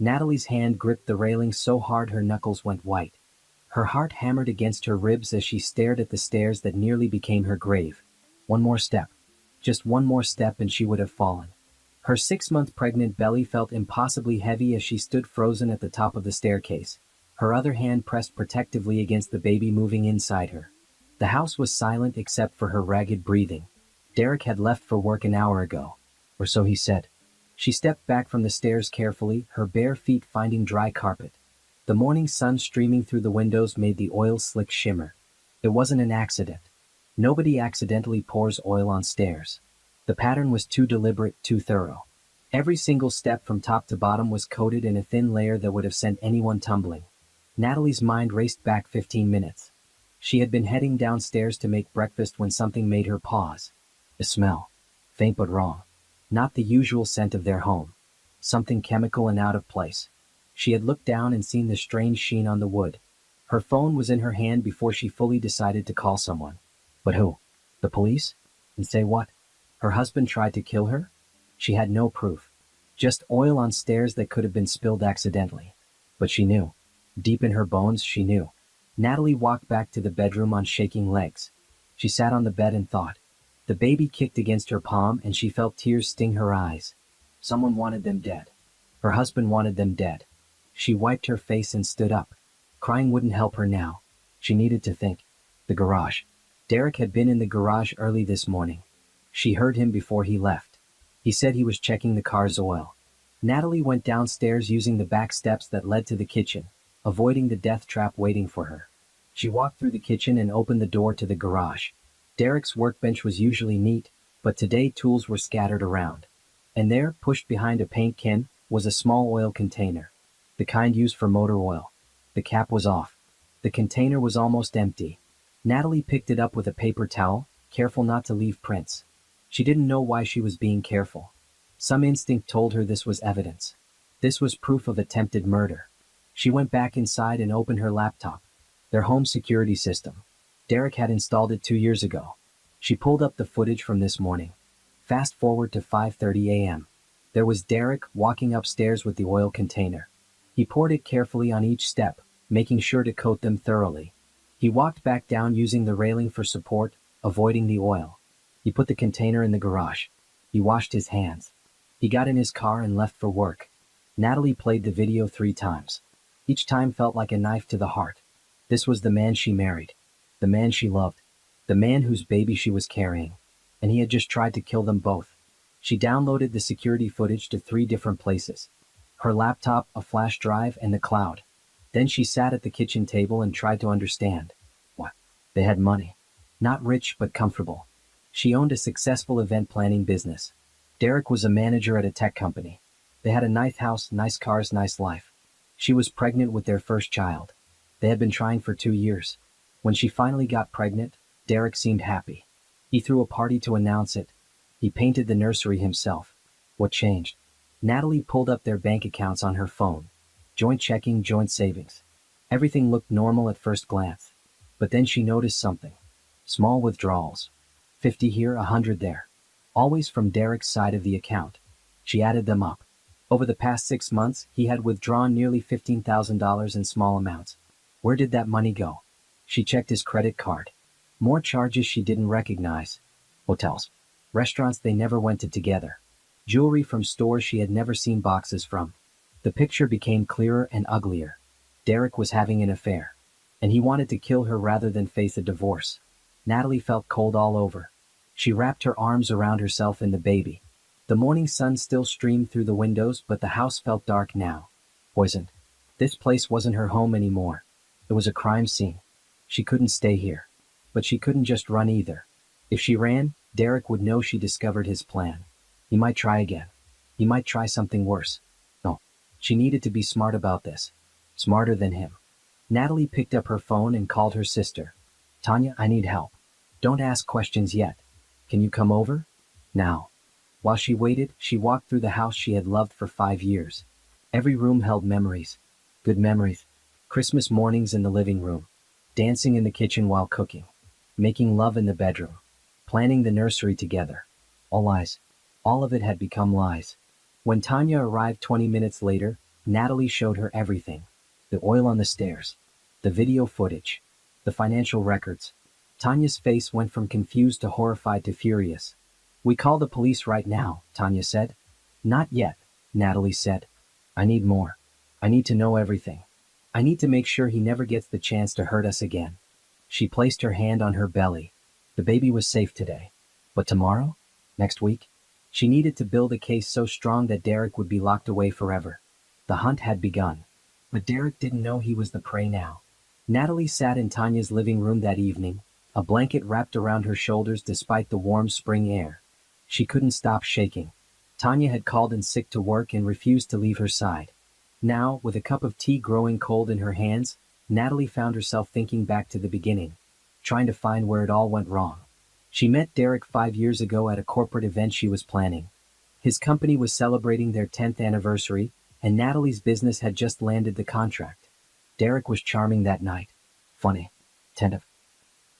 Natalie's hand gripped the railing so hard her knuckles went white. Her heart hammered against her ribs as she stared at the stairs that nearly became her grave. One more step. Just one more step and she would have fallen. Her 6-month pregnant belly felt impossibly heavy as she stood frozen at the top of the staircase. Her other hand pressed protectively against the baby moving inside her. The house was silent except for her ragged breathing. Derek had left for work an hour ago. Or so he said. She stepped back from the stairs carefully, her bare feet finding dry carpet. The morning sun streaming through the windows made the oil slick shimmer. It wasn't an accident. Nobody accidentally pours oil on stairs. The pattern was too deliberate, too thorough. Every single step from top to bottom was coated in a thin layer that would have sent anyone tumbling. Natalie's mind raced back 15 minutes. She had been heading downstairs to make breakfast when something made her pause. A smell. Faint but wrong. Not the usual scent of their home. Something chemical and out of place. She had looked down and seen the strange sheen on the wood. Her phone was in her hand before she fully decided to call someone. But who? The police? And say what? Her husband tried to kill her? She had no proof. Just oil on stairs that could have been spilled accidentally. But she knew. Deep in her bones, she knew. Natalie walked back to the bedroom on shaking legs. She sat on the bed and thought. The baby kicked against her palm and she felt tears sting her eyes. Someone wanted them dead. Her husband wanted them dead. She wiped her face and stood up. Crying wouldn't help her now. She needed to think. The garage. Derek had been in the garage early this morning. She heard him before he left. He said he was checking the car's oil. Natalie went downstairs using the back steps that led to the kitchen, avoiding the death trap waiting for her. She walked through the kitchen and opened the door to the garage. Derek's workbench was usually neat, but today tools were scattered around. And there, pushed behind a paint can, was a small oil container. The kind used for motor oil. The cap was off. The container was almost empty. Natalie picked it up with a paper towel, careful not to leave prints. She didn't know why she was being careful. Some instinct told her this was evidence. This was proof of attempted murder. She went back inside and opened her laptop. Their home security system. Derek had installed it 2 years ago. She pulled up the footage from this morning. Fast forward to 5:30 a.m. There was Derek walking upstairs with the oil container. He poured it carefully on each step, making sure to coat them thoroughly. He walked back down using the railing for support, avoiding the oil. He put the container in the garage. He washed his hands. He got in his car and left for work. Natalie played the video 3 times. Each time felt like a knife to the heart. This was the man she married. The man she loved. The man whose baby she was carrying. And he had just tried to kill them both. She downloaded the security footage to 3 different places. Her laptop, a flash drive, and the cloud. Then she sat at the kitchen table and tried to understand. What? They had money. Not rich, but comfortable. She owned a successful event planning business. Derek was a manager at a tech company. They had a nice house, nice cars, nice life. She was pregnant with their first child. They had been trying for 2 years. When she finally got pregnant, Derek seemed happy. He threw a party to announce it. He painted the nursery himself. What changed? Natalie pulled up their bank accounts on her phone. Joint checking, joint savings. Everything looked normal at first glance. But then she noticed something. Small withdrawals. 50 here, 100 there. Always from Derek's side of the account. She added them up. Over the past 6 months, he had withdrawn nearly $15,000 in small amounts. Where did that money go? She checked his credit card. More charges she didn't recognize. Hotels. Restaurants they never went to together. Jewelry from stores she had never seen boxes from. The picture became clearer and uglier. Derek was having an affair. And he wanted to kill her rather than face a divorce. Natalie felt cold all over. She wrapped her arms around herself and the baby. The morning sun still streamed through the windows, but the house felt dark now. Poisoned. This place wasn't her home anymore. It was a crime scene. She couldn't stay here. But she couldn't just run either. If she ran, Derek would know she discovered his plan. He might try again. He might try something worse. No. She needed to be smart about this. Smarter than him. Natalie picked up her phone and called her sister. Tanya, I need help. Don't ask questions yet. Can you come over? Now. While she waited, she walked through the house she had loved for 5 years. Every room held memories. Good memories. Christmas mornings in the living room. Dancing in the kitchen while cooking. Making love in the bedroom. Planning the nursery together. All lies. All of it had become lies. When Tanya arrived 20 minutes later, Natalie showed her everything. The oil on the stairs, the video footage, the financial records. Tanya's face went from confused to horrified to furious. "We call the police right now," Tanya said. "Not yet," Natalie said. "I need more. I need to know everything. I need to make sure he never gets the chance to hurt us again." She placed her hand on her belly. The baby was safe today. But tomorrow? Next week? She needed to build a case so strong that Derek would be locked away forever. The hunt had begun. But Derek didn't know he was the prey now. Natalie sat in Tanya's living room that evening, a blanket wrapped around her shoulders despite the warm spring air. She couldn't stop shaking. Tanya had called in sick to work and refused to leave her side. Now, with a cup of tea growing cold in her hands, Natalie found herself thinking back to the beginning, trying to find where it all went wrong. She met Derek 5 years ago at a corporate event she was planning. His company was celebrating their 10th anniversary, and Natalie's business had just landed the contract. Derek was charming that night. Funny. Attentive.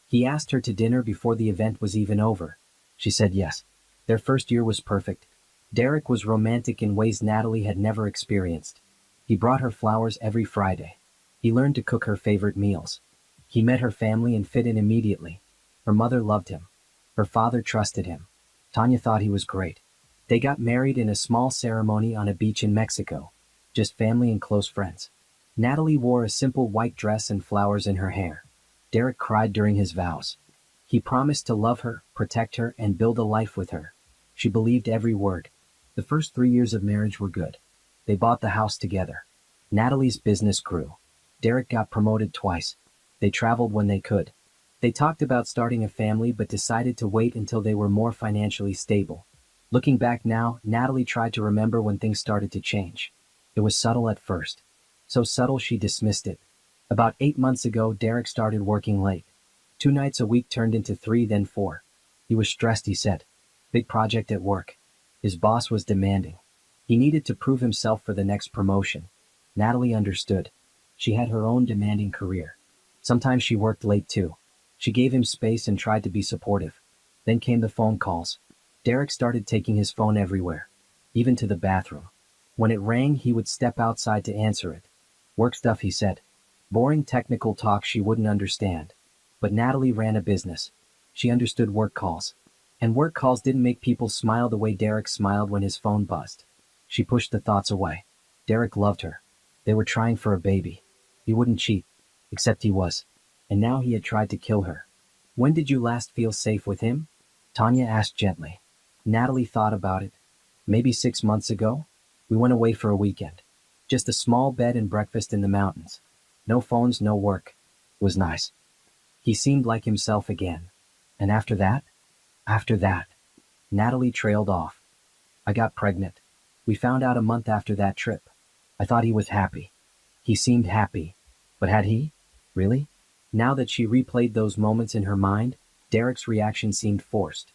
He asked her to dinner before the event was even over. She said yes. Their first year was perfect. Derek was romantic in ways Natalie had never experienced. He brought her flowers every Friday. He learned to cook her favorite meals. He met her family and fit in immediately. Her mother loved him. Her father trusted him. Tanya thought he was great. They got married in a small ceremony on a beach in Mexico. Just family and close friends. Natalie wore a simple white dress and flowers in her hair. Derek cried during his vows. He promised to love her, protect her, and build a life with her. She believed every word. The first 3 years of marriage were good. They bought the house together. Natalie's business grew. Derek got promoted twice. They traveled when they could. They talked about starting a family but decided to wait until they were more financially stable. Looking back now, Natalie tried to remember when things started to change. It was subtle at first. So subtle she dismissed it. About 8 months ago, Derek started working late. 2 nights a week turned into 3, then 4. He was stressed, he said. Big project at work. His boss was demanding. He needed to prove himself for the next promotion. Natalie understood. She had her own demanding career. Sometimes she worked late too. She gave him space and tried to be supportive. Then came the phone calls. Derek started taking his phone everywhere, even to the bathroom. When it rang, he would step outside to answer it. Work stuff, he said. Boring technical talk she wouldn't understand. But Natalie ran a business. She understood work calls. And work calls didn't make people smile the way Derek smiled when his phone buzzed. She pushed the thoughts away. Derek loved her. They were trying for a baby. He wouldn't cheat. Except he was. And now he had tried to kill her. When did you last feel safe with him? Tanya asked gently. Natalie thought about it. Maybe 6 months ago. We went away for a weekend. Just a small bed and breakfast in the mountains. No phones, no work. It was nice. He seemed like himself again. And after that? After that. Natalie trailed off. I got pregnant. We found out a month after that trip. I thought he was happy. He seemed happy. But had he? Really? Now that she replayed those moments in her mind, Derek's reaction seemed forced.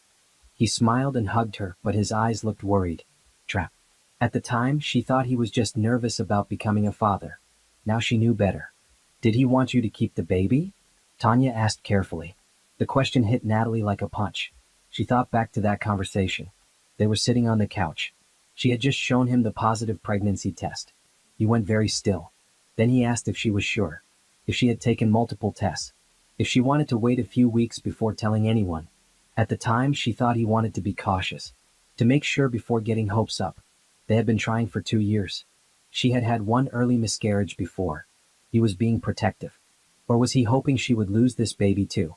He smiled and hugged her, but his eyes looked worried. Trapped. At the time, she thought he was just nervous about becoming a father. Now she knew better. Did he want you to keep the baby? Tanya asked carefully. The question hit Natalie like a punch. She thought back to that conversation. They were sitting on the couch. She had just shown him the positive pregnancy test. He went very still. Then he asked if she was sure. If she had taken multiple tests. If she wanted to wait a few weeks before telling anyone. At the time, she thought he wanted to be cautious. To make sure before getting hopes up. They had been trying for 2 years. She had had 1 early miscarriage before. He was being protective. Or was he hoping she would lose this baby too?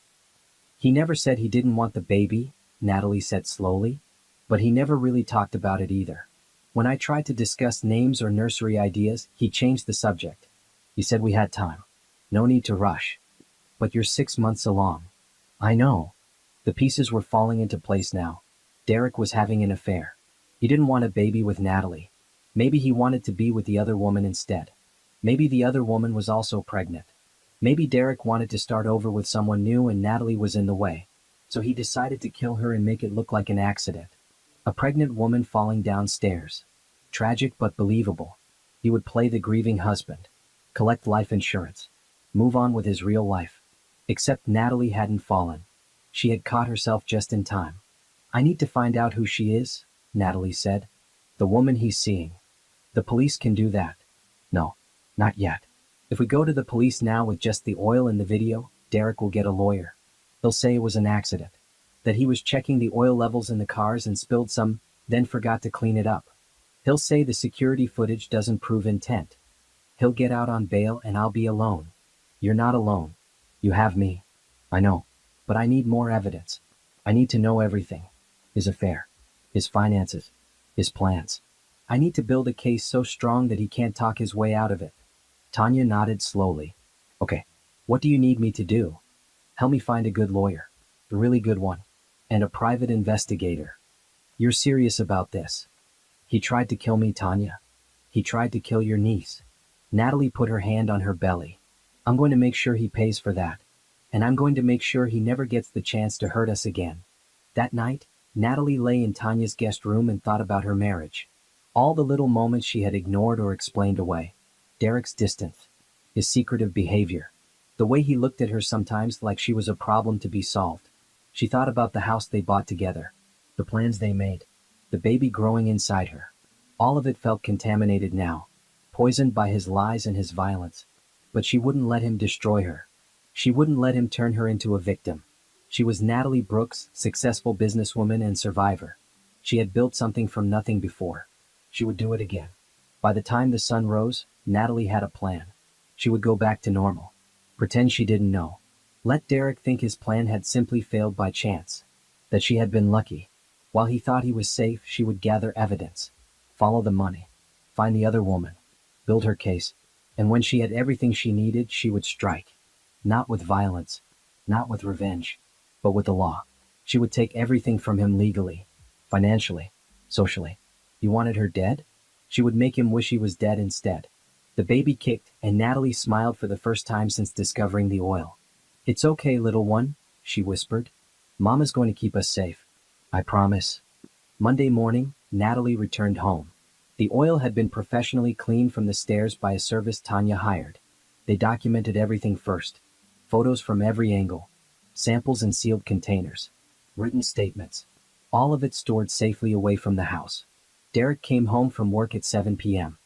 He never said he didn't want the baby, Natalie said slowly. But he never really talked about it either. When I tried to discuss names or nursery ideas, he changed the subject. He said we had time. No need to rush. But you're 6 months along. I know. The pieces were falling into place now. Derek was having an affair. He didn't want a baby with Natalie. Maybe he wanted to be with the other woman instead. Maybe the other woman was also pregnant. Maybe Derek wanted to start over with someone new and Natalie was in the way. So he decided to kill her and make it look like an accident. A pregnant woman falling downstairs. Tragic but believable. He would play the grieving husband. Collect life insurance. Move on with his real life. Except Natalie hadn't fallen. She had caught herself just in time. I need to find out who she is, Natalie said. The woman he's seeing. The police can do that. No, not yet. If we go to the police now with just the oil in the video, Derek will get a lawyer. They'll say it was an accident. That he was checking the oil levels in the cars and spilled some, then forgot to clean it up. He'll say the security footage doesn't prove intent. He'll get out on bail and I'll be alone. You're not alone. You have me. I know. But I need more evidence. I need to know everything. His affair. His finances. His plans. I need to build a case so strong that he can't talk his way out of it. Tanya nodded slowly. Okay. What do you need me to do? Help me find a good lawyer. A really good one. And a private investigator. You're serious about this. He tried to kill me, Tanya. He tried to kill your niece. Natalie put her hand on her belly. I'm going to make sure he pays for that. And I'm going to make sure he never gets the chance to hurt us again. That night, Natalie lay in Tanya's guest room and thought about her marriage. All the little moments she had ignored or explained away. Derek's distance. His secretive behavior. The way he looked at her sometimes like she was a problem to be solved. She thought about the house they bought together. The plans they made. The baby growing inside her. All of it felt contaminated now. Poisoned by his lies and his violence. But she wouldn't let him destroy her. She wouldn't let him turn her into a victim. She was Natalie Brooks, successful businesswoman and survivor. She had built something from nothing before. She would do it again. By the time the sun rose, Natalie had a plan. She would go back to normal. Pretend she didn't know. Let Derek think his plan had simply failed by chance. That she had been lucky. While he thought he was safe, she would gather evidence. Follow the money. Find the other woman. Build her case. And when she had everything she needed, she would strike. Not with violence. Not with revenge. But with the law. She would take everything from him legally. Financially. Socially. You wanted her dead? She would make him wish he was dead instead. The baby kicked, and Natalie smiled for the first time since discovering the oil. It's okay, little one, she whispered. Mama's going to keep us safe. I promise. Monday morning, Natalie returned home. The oil had been professionally cleaned from the stairs by a service Tanya hired. They documented everything first. Photos from every angle. Samples in sealed containers. Written statements. All of it stored safely away from the house. Derek came home from work at 7 p.m.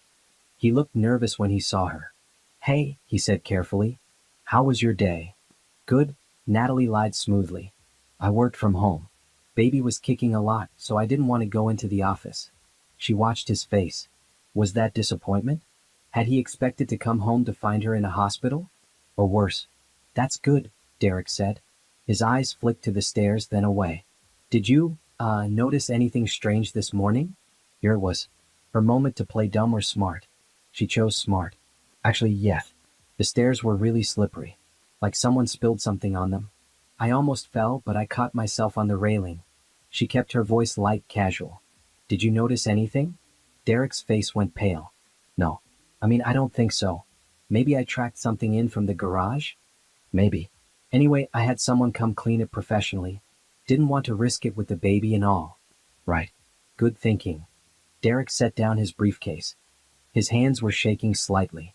He looked nervous when he saw her. Hey, he said carefully. How was your day? Good, Natalie lied smoothly. I worked from home. Baby was kicking a lot, so I didn't want to go into the office. She watched his face. Was that disappointment? Had he expected to come home to find her in a hospital? Or worse? That's good, Derek said. His eyes flicked to the stairs, then away. Did you, notice anything strange this morning? Here it was. Her moment to play dumb or smart. She chose smart. Actually, yes. The stairs were really slippery. Like someone spilled something on them. I almost fell, but I caught myself on the railing. She kept her voice light, casual. Did you notice anything? Derek's face went pale. No. I don't think so. Maybe I tracked something in from the garage? Maybe. Anyway, I had someone come clean it professionally. Didn't want to risk it with the baby and all. Right. Good thinking. Derek set down his briefcase. His hands were shaking slightly.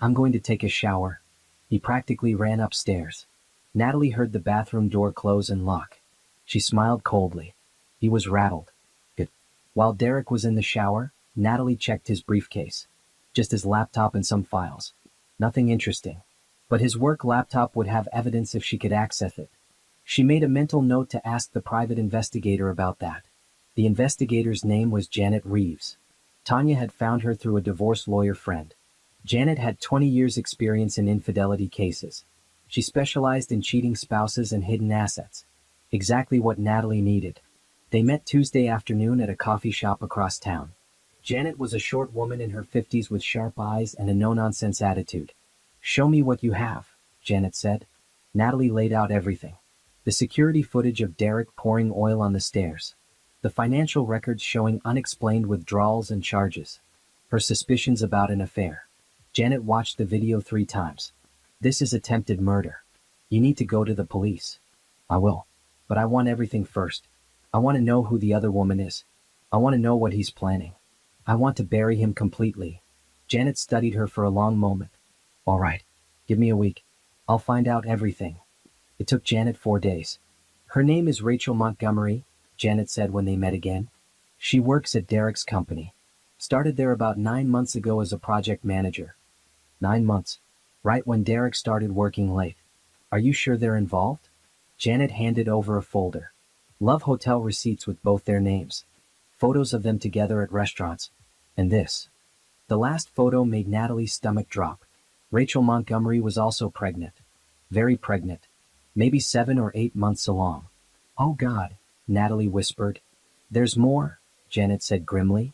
I'm going to take a shower. He practically ran upstairs. Natalie heard the bathroom door close and lock. She smiled coldly. He was rattled. Good. While Derek was in the shower, Natalie checked his briefcase. Just his laptop and some files. Nothing interesting. But his work laptop would have evidence if she could access it. She made a mental note to ask the private investigator about that. The investigator's name was Janet Reeves. Tanya had found her through a divorce lawyer friend. Janet had 20 years' experience in infidelity cases. She specialized in cheating spouses and hidden assets. Exactly what Natalie needed. They met Tuesday afternoon at a coffee shop across town. Janet was a short woman in her 50s with sharp eyes and a no-nonsense attitude. Show me what you have, Janet said. Natalie laid out everything. The security footage of Derek pouring oil on the stairs. The financial records showing unexplained withdrawals and charges. Her suspicions about an affair. Janet watched the video 3 times. This is attempted murder. You need to go to the police. I will. But I want everything first. I want to know who the other woman is. I want to know what he's planning. I want to bury him completely. Janet studied her for a long moment. All right. Give me a week. I'll find out everything. It took Janet 4 days. Her name is Rachel Montgomery, Janet said when they met again. She works at Derek's company. Started there about 9 months ago as a project manager. 9 months. Right when Derek started working late. Are you sure they're involved? Janet handed over a folder. Love hotel receipts with both their names. Photos of them together at restaurants. And this. The last photo made Natalie's stomach drop. Rachel Montgomery was also pregnant. Very pregnant. Maybe 7 or 8 months along. Oh God, Natalie whispered. There's more, Janet said grimly.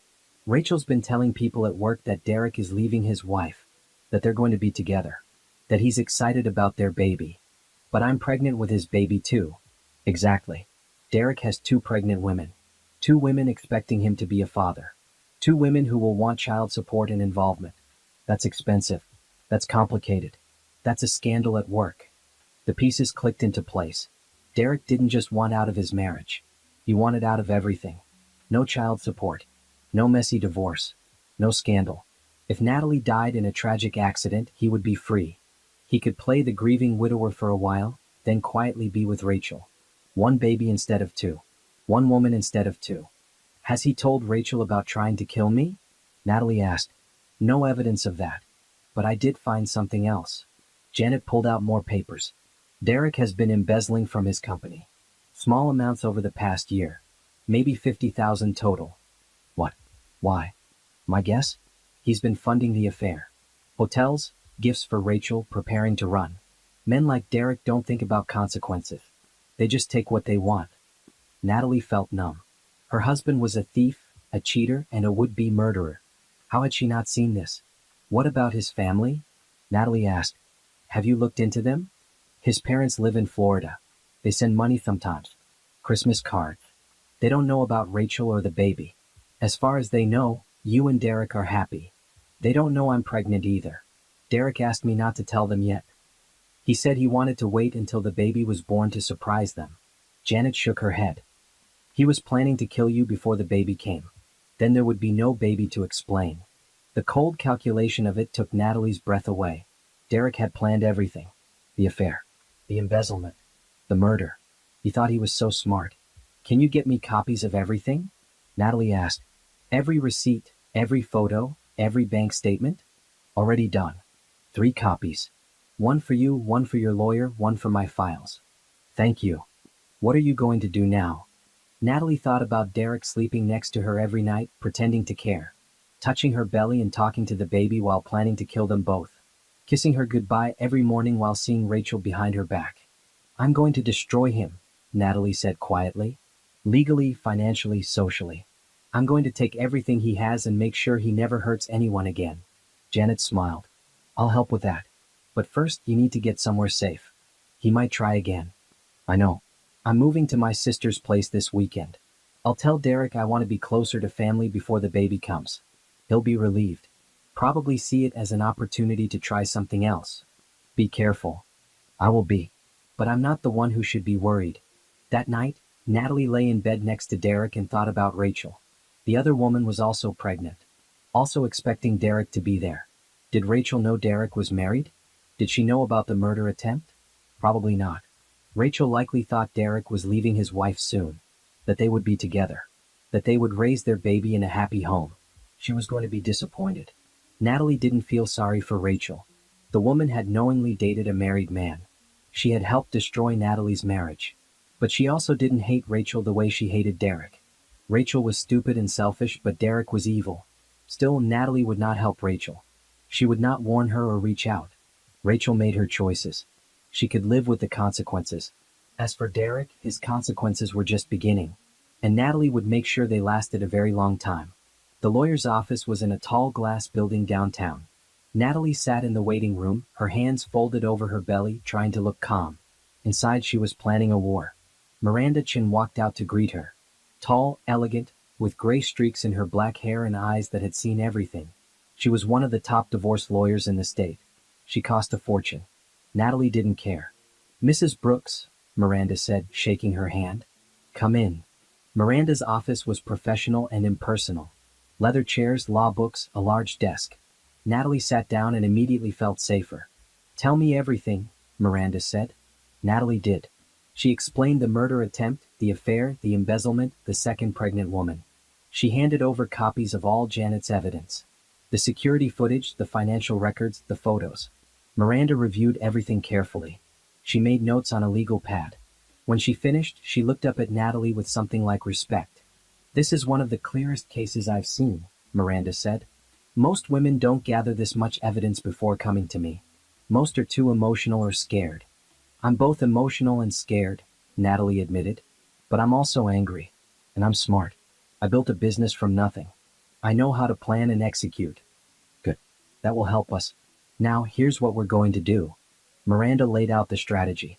Rachel's been telling people at work that Derek is leaving his wife, that they're going to be together, that he's excited about their baby. But I'm pregnant with his baby too. Exactly. Derek has 2 pregnant women. 2 women expecting him to be a father. 2 women who will want child support and involvement. That's expensive. That's complicated. That's a scandal at work. The pieces clicked into place. Derek didn't just want out of his marriage. He wanted out of everything. No child support. No messy divorce. No scandal. If Natalie died in a tragic accident, he would be free. He could play the grieving widower for a while, then quietly be with Rachel. 1 baby instead of 2. 1 woman instead of 2. Has he told Rachel about trying to kill me? Natalie asked. No evidence of that. But I did find something else. Janet pulled out more papers. Derek has been embezzling from his company. Small amounts over the past year. Maybe 50,000 total. What? Why? My guess? He's been funding the affair. Hotels, gifts for Rachel, preparing to run. Men like Derek don't think about consequences. They just take what they want. Natalie felt numb. Her husband was a thief, a cheater, and a would-be murderer. How had she not seen this? What about his family? Natalie asked. Have you looked into them? His parents live in Florida. They send money sometimes. Christmas cards. They don't know about Rachel or the baby. As far as they know, you and Derek are happy. They don't know I'm pregnant either. Derek asked me not to tell them yet. He said he wanted to wait until the baby was born to surprise them. Janet shook her head. He was planning to kill you before the baby came. Then there would be no baby to explain. The cold calculation of it took Natalie's breath away. Derek had planned everything. The affair. The embezzlement. The murder. He thought he was so smart. Can you get me copies of everything? Natalie asked. Every receipt, every photo, every bank statement? Already done. 3 copies. 1 for you, 1 for your lawyer, 1 for my files. Thank you. What are you going to do now? Natalie thought about Derek sleeping next to her every night, pretending to care. Touching her belly and talking to the baby while planning to kill them both. Kissing her goodbye every morning while seeing Rachel behind her back. I'm going to destroy him, Natalie said quietly. Legally, financially, socially. I'm going to take everything he has and make sure he never hurts anyone again. Janet smiled. I'll help with that. But first, you need to get somewhere safe. He might try again. I know. I'm moving to my sister's place this weekend. I'll tell Derek I want to be closer to family before the baby comes. He'll be relieved. Probably see it as an opportunity to try something else. Be careful. I will be. But I'm not the one who should be worried. That night, Natalie lay in bed next to Derek and thought about Rachel. The other woman was also pregnant. Also expecting Derek to be there. Did Rachel know Derek was married? Did she know about the murder attempt? Probably not. Rachel likely thought Derek was leaving his wife soon. That they would be together. That they would raise their baby in a happy home. She was going to be disappointed. Natalie didn't feel sorry for Rachel. The woman had knowingly dated a married man. She had helped destroy Natalie's marriage. But she also didn't hate Rachel the way she hated Derek. Rachel was stupid and selfish, but Derek was evil. Still, Natalie would not help Rachel. She would not warn her or reach out. Rachel made her choices. She could live with the consequences. As for Derek, his consequences were just beginning. And Natalie would make sure they lasted a very long time. The lawyer's office was in a tall glass building downtown. Natalie sat in the waiting room, her hands folded over her belly, trying to look calm. Inside, she was planning a war. Miranda Chin walked out to greet her. Tall, elegant, with gray streaks in her black hair and eyes that had seen everything. She was one of the top divorce lawyers in the state. She cost a fortune. Natalie didn't care. Mrs. Brooks, Miranda said, shaking her hand. Come in. Miranda's office was professional and impersonal. Leather chairs, law books, a large desk. Natalie sat down and immediately felt safer. Tell me everything, Miranda said. Natalie did. She explained the murder attempt, the affair, the embezzlement, the second pregnant woman. She handed over copies of all Janet's evidence. The security footage, the financial records, the photos. Miranda reviewed everything carefully. She made notes on a legal pad. When she finished, she looked up at Natalie with something like respect. "This is one of the clearest cases I've seen," Miranda said. "Most women don't gather this much evidence before coming to me. Most are too emotional or scared." "I'm both emotional and scared," Natalie admitted. "But I'm also angry. And I'm smart. I built a business from nothing. I know how to plan and execute." "Good. That will help us. Now, here's what we're going to do." Miranda laid out the strategy.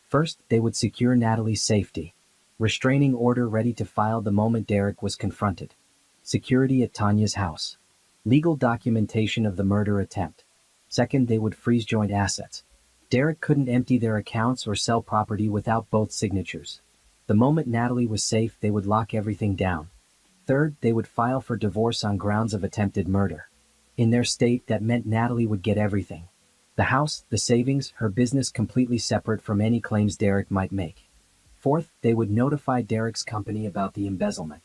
First, they would secure Natalie's safety. Restraining order ready to file the moment Derek was confronted. Security at Tanya's house. Legal documentation of the murder attempt. Second, they would freeze joint assets. Derek couldn't empty their accounts or sell property without both signatures. The moment Natalie was safe, they would lock everything down. Third, they would file for divorce on grounds of attempted murder. In their state, that meant Natalie would get everything. The house, the savings, her business completely separate from any claims Derek might make. Fourth, they would notify Derek's company about the embezzlement.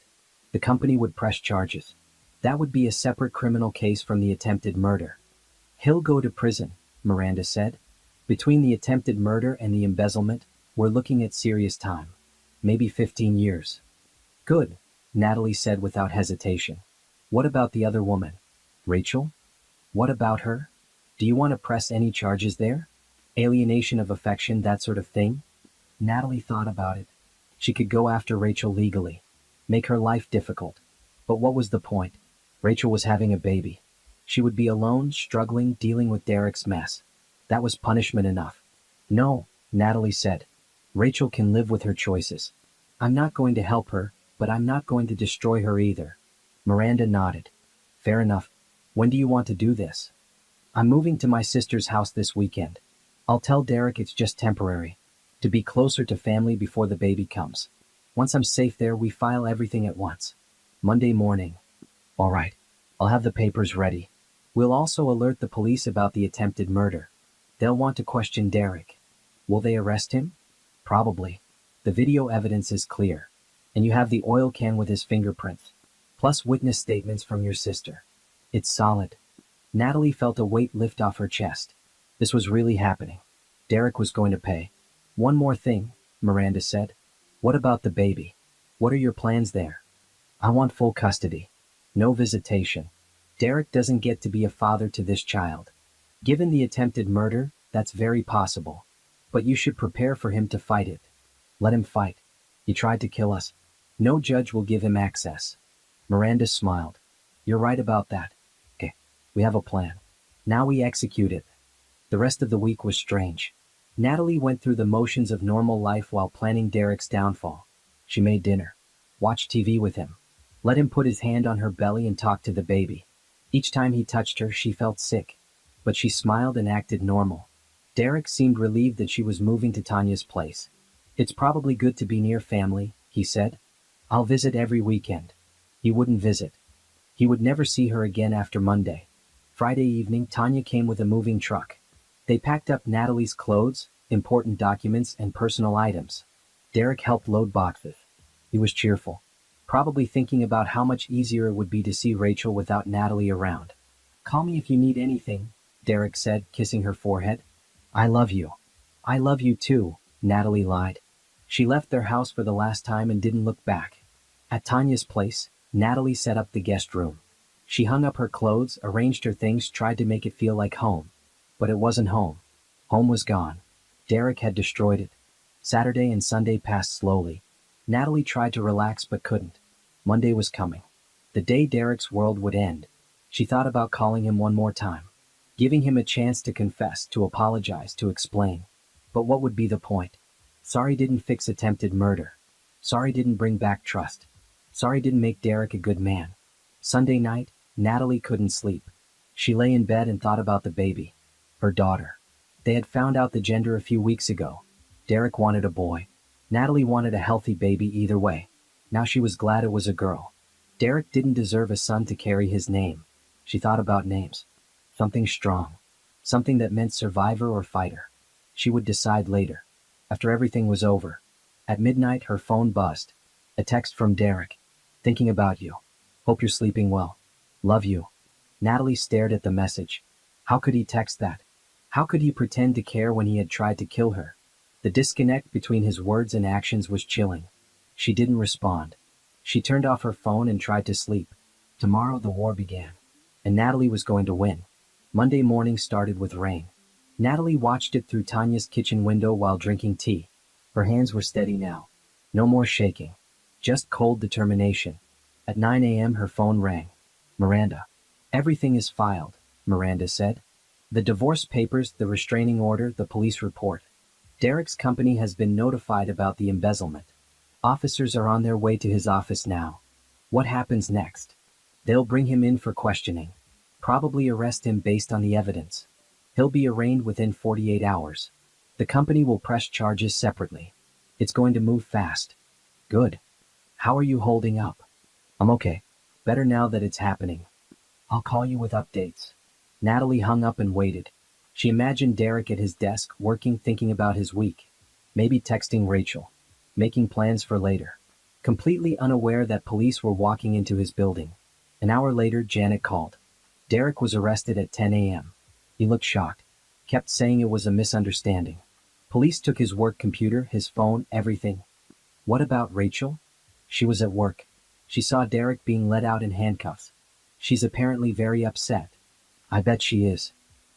The company would press charges. That would be a separate criminal case from the attempted murder. "He'll go to prison," Miranda said. "Between the attempted murder and the embezzlement, we're looking at serious time. Maybe 15 years. "Good," Natalie said without hesitation. "What about the other woman? Rachel? What about her? Do you want to press any charges there? Alienation of affection, that sort of thing?" Natalie thought about it. She could go after Rachel legally. Make her life difficult. But what was the point? Rachel was having a baby. She would be alone, struggling, dealing with Derek's mess. That was punishment enough. "No," Natalie said. "Rachel can live with her choices. I'm not going to help her, but I'm not going to destroy her either." Miranda nodded. "Fair enough. When do you want to do this?" "I'm moving to my sister's house this weekend. I'll tell Derek it's just temporary. To be closer to family before the baby comes. Once I'm safe there, we file everything at once. Monday morning." "All right. I'll have the papers ready. We'll also alert the police about the attempted murder. They'll want to question Derek. Will they arrest him? Probably. The video evidence is clear. And you have the oil can with his fingerprints. Plus witness statements from your sister. It's solid." Natalie felt a weight lift off her chest. This was really happening. Derek was going to pay. "One more thing," Miranda said. "What about the baby? What are your plans there?" "I want full custody. No visitation. Derek doesn't get to be a father to this child. Given the attempted murder, that's very possible. But you should prepare for him to fight it. Let him fight. He tried to kill us. No judge will give him access." Miranda smiled. "You're right about that. Okay, we have a plan. Now we execute it." The rest of the week was strange. Natalie went through the motions of normal life while planning Derek's downfall. She made dinner. Watched TV with him. Let him put his hand on her belly and talk to the baby. Each time he touched her, she felt sick. But she smiled and acted normal. Derek seemed relieved that she was moving to Tanya's place. "It's probably good to be near family," he said. "I'll visit every weekend." He wouldn't visit. He would never see her again after Monday. Friday evening, Tanya came with a moving truck. They packed up Natalie's clothes, important documents, and personal items. Derek helped load boxes. He was cheerful, probably thinking about how much easier it would be to see Rachel without Natalie around. "Call me if you need anything," Derek said, kissing her forehead. "I love you." "I love you too," Natalie lied. She left their house for the last time and didn't look back. At Tanya's place, Natalie set up the guest room. She hung up her clothes, arranged her things, tried to make it feel like home. But it wasn't home. Home was gone. Derek had destroyed it. Saturday and Sunday passed slowly. Natalie tried to relax but couldn't. Monday was coming. The day Derek's world would end. She thought about calling him one more time. Giving him a chance to confess, to apologize, to explain. But what would be the point? Sorry didn't fix attempted murder. Sorry didn't bring back trust. Sorry didn't make Derek a good man. Sunday night, Natalie couldn't sleep. She lay in bed and thought about the baby. Her daughter. They had found out the gender a few weeks ago. Derek wanted a boy. Natalie wanted a healthy baby either way. Now she was glad it was a girl. Derek didn't deserve a son to carry his name. She thought about names. Something strong. Something that meant survivor or fighter. She would decide later. After everything was over. At midnight, her phone buzzed. A text from Derek. "Thinking about you. Hope you're sleeping well. Love you. Natalie stared at the message. How could he text that? How could he pretend to care when he had tried to kill her? The disconnect between his words and actions was chilling. She didn't respond. She turned off her phone and tried to sleep. Tomorrow the war began. And Natalie was going to win. Monday morning started with rain. Natalie watched it through Tanya's kitchen window while drinking tea. Her hands were steady now. No more shaking. Just cold determination. At 9 a.m. her phone rang. Miranda. Everything is filed, Miranda said. The divorce papers, the restraining order, the police report. Derek's company has been notified about the embezzlement. Officers are on their way to his office now. What happens next? They'll bring him in for questioning. Probably arrest him based on the evidence. He'll be arraigned within 48 hours. The company will press charges separately. It's going to move fast. Good. How are you holding up? I'm okay. Better now that it's happening. I'll call you with updates. Natalie hung up and waited. She imagined Derek at his desk, working, thinking about his week. Maybe texting Rachel. Making plans for later. Completely unaware that police were walking into his building. An hour later, Janet called. Derek was arrested at 10 a.m. He looked shocked. Kept saying it was a misunderstanding. Police took his work computer, his phone, everything. What about Rachel? She was at work. She saw Derek being let out in handcuffs. She's apparently very upset. I bet she is.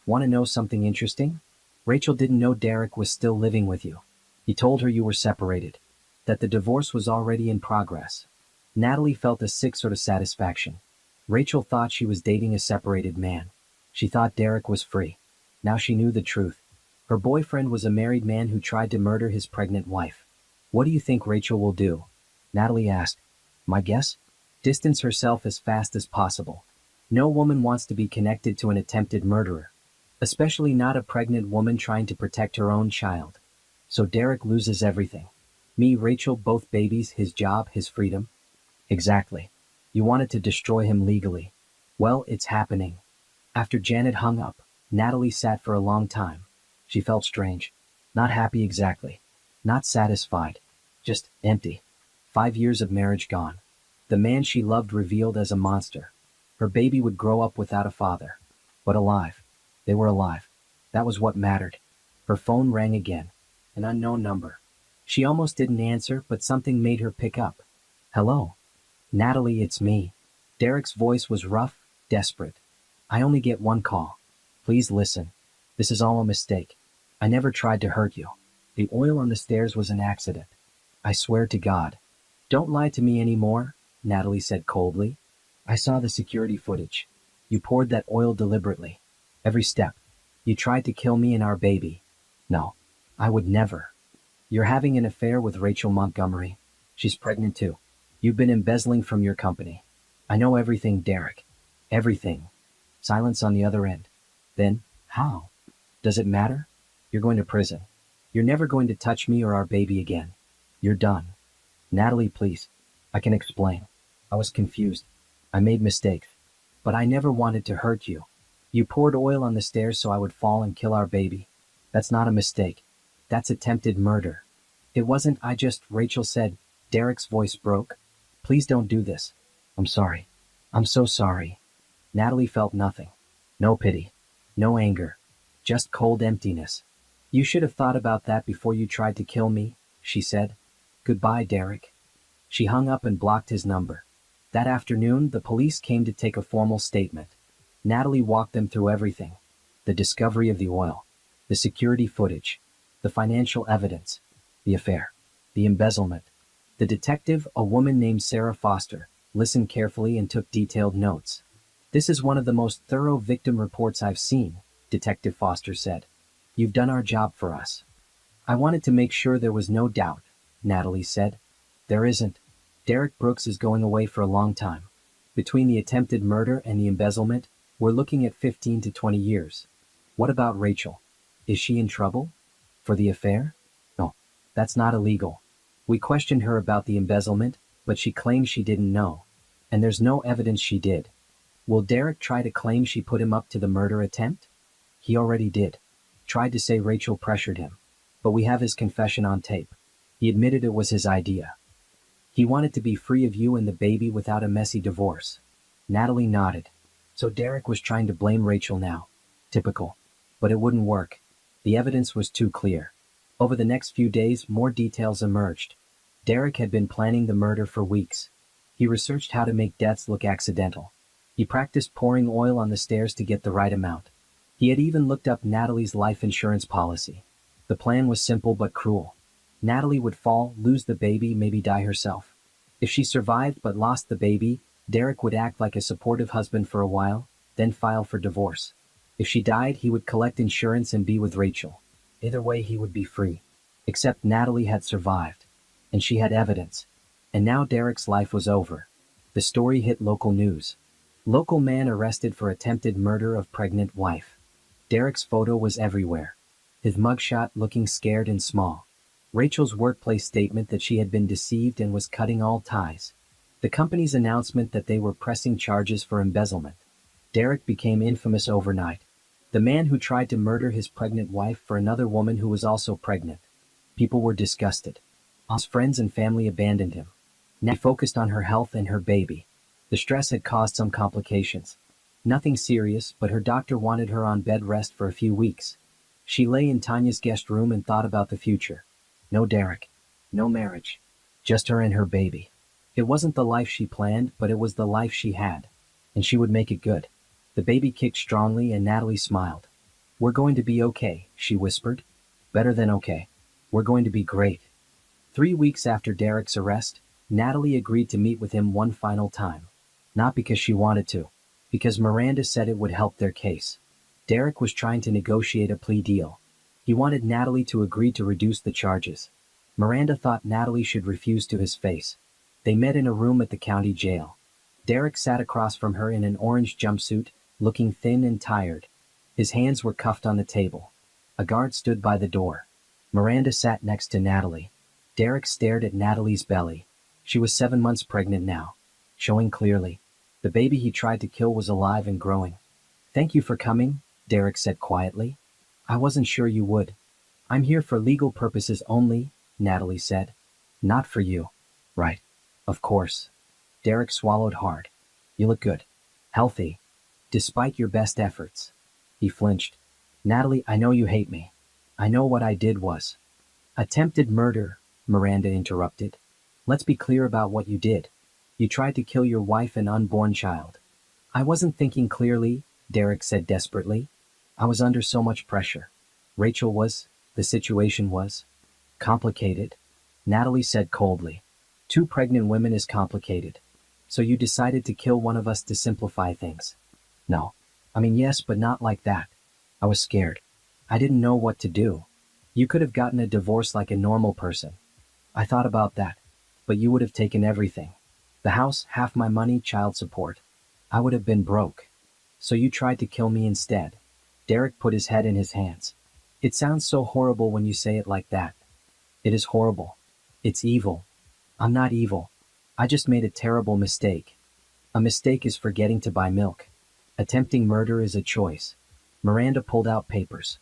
Want to know something interesting? Rachel didn't know Derek was still living with you. He told her you were separated. That the divorce was already in progress. Natalie felt a sick sort of satisfaction. Rachel thought she was dating a separated man. She thought Derek was free. Now she knew the truth. Her boyfriend was a married man who tried to murder his pregnant wife. What do you think Rachel will do? Natalie asked. My guess? Distance herself as fast as possible. No woman wants to be connected to an attempted murderer. Especially not a pregnant woman trying to protect her own child. So Derek loses everything. Me, Rachel, both babies, his job, his freedom. Exactly. You wanted to destroy him legally. Well, it's happening. After Janet hung up, Natalie sat for a long time. She felt strange. Not happy exactly. Not satisfied. Just empty. 5 years of marriage gone. The man she loved revealed as a monster. Her baby would grow up without a father. But alive. They were alive. That was what mattered. Her phone rang again. An unknown number. She almost didn't answer, but something made her pick up. Hello? Natalie, it's me. Derek's voice was rough, desperate. I only get one call. Please listen. This is all a mistake. I never tried to hurt you. The oil on the stairs was an accident. I swear to God. Don't lie to me anymore, Natalie said coldly. I saw the security footage. You poured that oil deliberately. Every step. You tried to kill me and our baby. No, I would never. You're having an affair with Rachel Montgomery. She's pregnant too. You've been embezzling from your company. I know everything, Derek. Everything. Silence on the other end. Then, how? Does it matter? You're going to prison. You're never going to touch me or our baby again. You're done. Natalie, please. I can explain. I was confused. I made mistakes. But I never wanted to hurt you. You poured oil on the stairs so I would fall and kill our baby. That's not a mistake. That's attempted murder. It wasn't Rachel said. Derek's voice broke. Please don't do this. I'm sorry. I'm so sorry. Natalie felt nothing. No pity. No anger. Just cold emptiness. You should have thought about that before you tried to kill me, she said. Goodbye, Derek. She hung up and blocked his number. That afternoon, the police came to take a formal statement. Natalie walked them through everything. The discovery of the oil. The security footage. The financial evidence. The affair. The embezzlement. The detective, a woman named Sarah Foster, listened carefully and took detailed notes. This is one of the most thorough victim reports I've seen, Detective Foster said. You've done our job for us. I wanted to make sure there was no doubt, Natalie said. There isn't. Derek Brooks is going away for a long time. Between the attempted murder and the embezzlement, we're looking at 15 to 20 years. What about Rachel? Is she in trouble? For the affair? No, that's not illegal. We questioned her about the embezzlement, but she claims she didn't know. And there's no evidence she did. Will Derek try to claim she put him up to the murder attempt? He already did. Tried to say Rachel pressured him. But we have his confession on tape. He admitted it was his idea. He wanted to be free of you and the baby without a messy divorce. Natalie nodded. So Derek was trying to blame Rachel now. Typical. But it wouldn't work. The evidence was too clear. Over the next few days, more details emerged. Derek had been planning the murder for weeks. He researched how to make deaths look accidental. He practiced pouring oil on the stairs to get the right amount. He had even looked up Natalie's life insurance policy. The plan was simple but cruel. Natalie would fall, lose the baby, maybe die herself. If she survived but lost the baby, Derek would act like a supportive husband for a while, then file for divorce. If she died, he would collect insurance and be with Rachel. Either way, he would be free. Except Natalie had survived. And she had evidence. And now Derek's life was over. The story hit local news. Local man arrested for attempted murder of pregnant wife. Derek's photo was everywhere. His mugshot looking scared and small. Rachel's workplace statement that she had been deceived and was cutting all ties. The company's announcement that they were pressing charges for embezzlement. Derek became infamous overnight. The man who tried to murder his pregnant wife for another woman who was also pregnant. People were disgusted. His friends and family abandoned him. Now he focused on her health and her baby. The stress had caused some complications. Nothing serious, but her doctor wanted her on bed rest for a few weeks. She lay in Tanya's guest room and thought about the future. No Derek. No marriage. Just her and her baby. It wasn't the life she planned, but it was the life she had. And she would make it good. The baby kicked strongly and Natalie smiled. We're going to be okay, she whispered. Better than okay. We're going to be great. 3 weeks after Derek's arrest, Natalie agreed to meet with him one final time. Not because she wanted to. Because Miranda said it would help their case. Derek was trying to negotiate a plea deal. He wanted Natalie to agree to reduce the charges. Miranda thought Natalie should refuse to his face. They met in a room at the county jail. Derek sat across from her in an orange jumpsuit, looking thin and tired. His hands were cuffed on the table. A guard stood by the door. Miranda sat next to Natalie. Derek stared at Natalie's belly. She was 7 months pregnant now. Showing clearly. The baby he tried to kill was alive and growing. Thank you for coming, Derek said quietly. I wasn't sure you would. I'm here for legal purposes only, Natalie said. Not for you. Right. Of course. Derek swallowed hard. You look good. Healthy. Despite your best efforts. He flinched. Natalie, I know you hate me. I know what I did was. Attempted murder, Miranda interrupted. Let's be clear about what you did. You tried to kill your wife and unborn child. I wasn't thinking clearly, Derek said desperately. I was under so much pressure. Rachel was, the situation was, complicated. Natalie said coldly. 2 pregnant women is complicated. So you decided to kill one of us to simplify things. No. I mean, yes, but not like that. I was scared. I didn't know what to do. You could have gotten a divorce like a normal person. I thought about that. But you would have taken everything. The house, half my money, child support. I would have been broke. So you tried to kill me instead. Derek put his head in his hands. It sounds so horrible when you say it like that. It is horrible. It's evil. I'm not evil. I just made a terrible mistake. A mistake is forgetting to buy milk. Attempting murder is a choice. Miranda pulled out papers.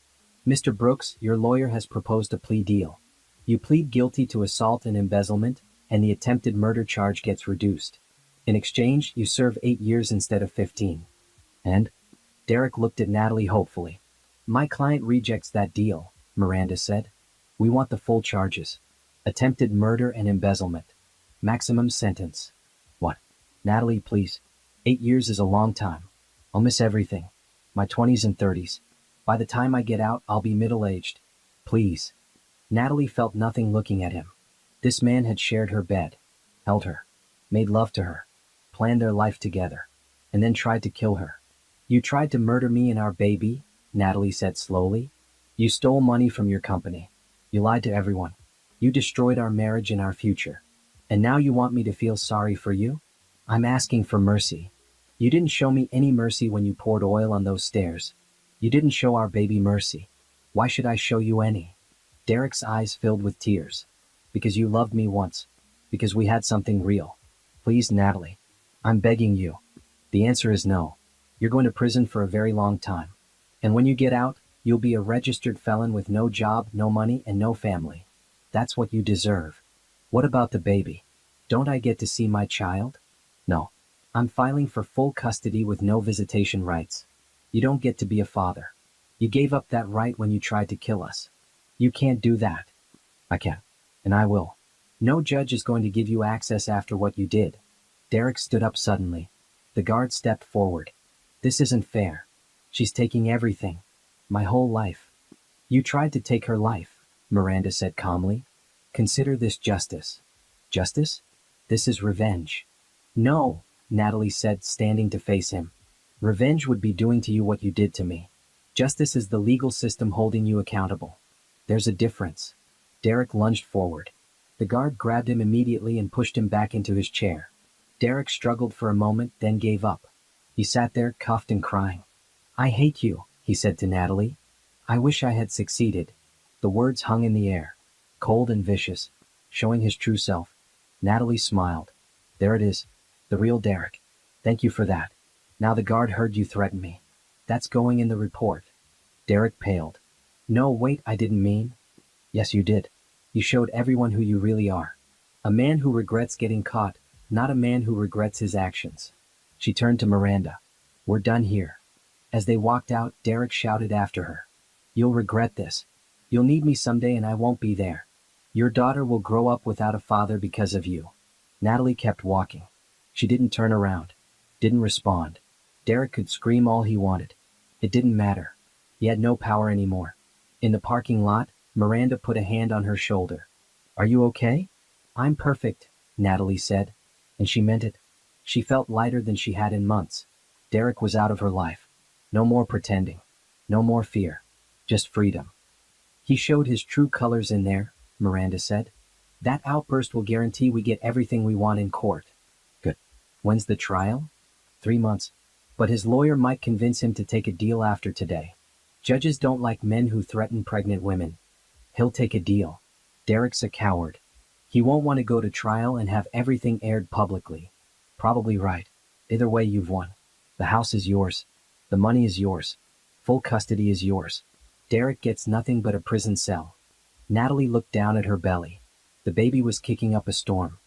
Mr. Brooks, your lawyer has proposed a plea deal. You plead guilty to assault and embezzlement, and the attempted murder charge gets reduced. In exchange, you serve 8 years instead of 15. And? Derek looked at Natalie hopefully. My client rejects that deal, Miranda said. We want the full charges. Attempted murder and embezzlement. Maximum sentence. What? Natalie, please. 8 years is a long time. I'll miss everything. My 20s and 30s. By the time I get out, I'll be middle-aged. Please. Natalie felt nothing looking at him. This man had shared her bed, held her, made love to her, planned their life together, and then tried to kill her. You tried to murder me and our baby, Natalie said slowly. You stole money from your company. You lied to everyone. You destroyed our marriage and our future. And now you want me to feel sorry for you? I'm asking for mercy. You didn't show me any mercy when you poured oil on those stairs. You didn't show our baby mercy. Why should I show you any? Derek's eyes filled with tears. Because you loved me once. Because we had something real. Please, Natalie. I'm begging you. The answer is no. You're going to prison for a very long time. And when you get out, you'll be a registered felon with no job, no money, and no family. That's what you deserve. What about the baby? Don't I get to see my child? No. I'm filing for full custody with no visitation rights. You don't get to be a father. You gave up that right when you tried to kill us. You can't do that. I can. And I will. No judge is going to give you access after what you did. Derek stood up suddenly. The guard stepped forward. This isn't fair. She's taking everything. My whole life. You tried to take her life, Miranda said calmly. Consider this justice. Justice? This is revenge. No, Natalie said, standing to face him. Revenge would be doing to you what you did to me. Justice is the legal system holding you accountable. There's a difference. Derek lunged forward. The guard grabbed him immediately and pushed him back into his chair. Derek struggled for a moment, then gave up. He sat there, cuffed and crying. I hate you, he said to Natalie. I wish I had succeeded. The words hung in the air, cold and vicious, showing his true self. Natalie smiled. There it is. The real Derek. Thank you for that. Now the guard heard you threaten me. That's going in the report. Derek paled. No, wait, I didn't mean. Yes, you did. You showed everyone who you really are. A man who regrets getting caught, not a man who regrets his actions. She turned to Miranda. We're done here. As they walked out, Derek shouted after her. You'll regret this. You'll need me someday and I won't be there. Your daughter will grow up without a father because of you. Natalie kept walking. She didn't turn around. Didn't respond. Derek could scream all he wanted. It didn't matter. He had no power anymore. In the parking lot, Miranda put a hand on her shoulder. Are you okay? I'm perfect, Natalie said. And she meant it. She felt lighter than she had in months. Derek was out of her life. No more pretending. No more fear. Just freedom. He showed his true colors in there, Miranda said. That outburst will guarantee we get everything we want in court. Good. When's the trial? 3 months. But his lawyer might convince him to take a deal after today. Judges don't like men who threaten pregnant women. He'll take a deal. Derek's a coward. He won't want to go to trial and have everything aired publicly. Probably right. Either way, you've won. The house is yours. The money is yours. Full custody is yours. Derek gets nothing but a prison cell. Natalie looked down at her belly. The baby was kicking up a storm.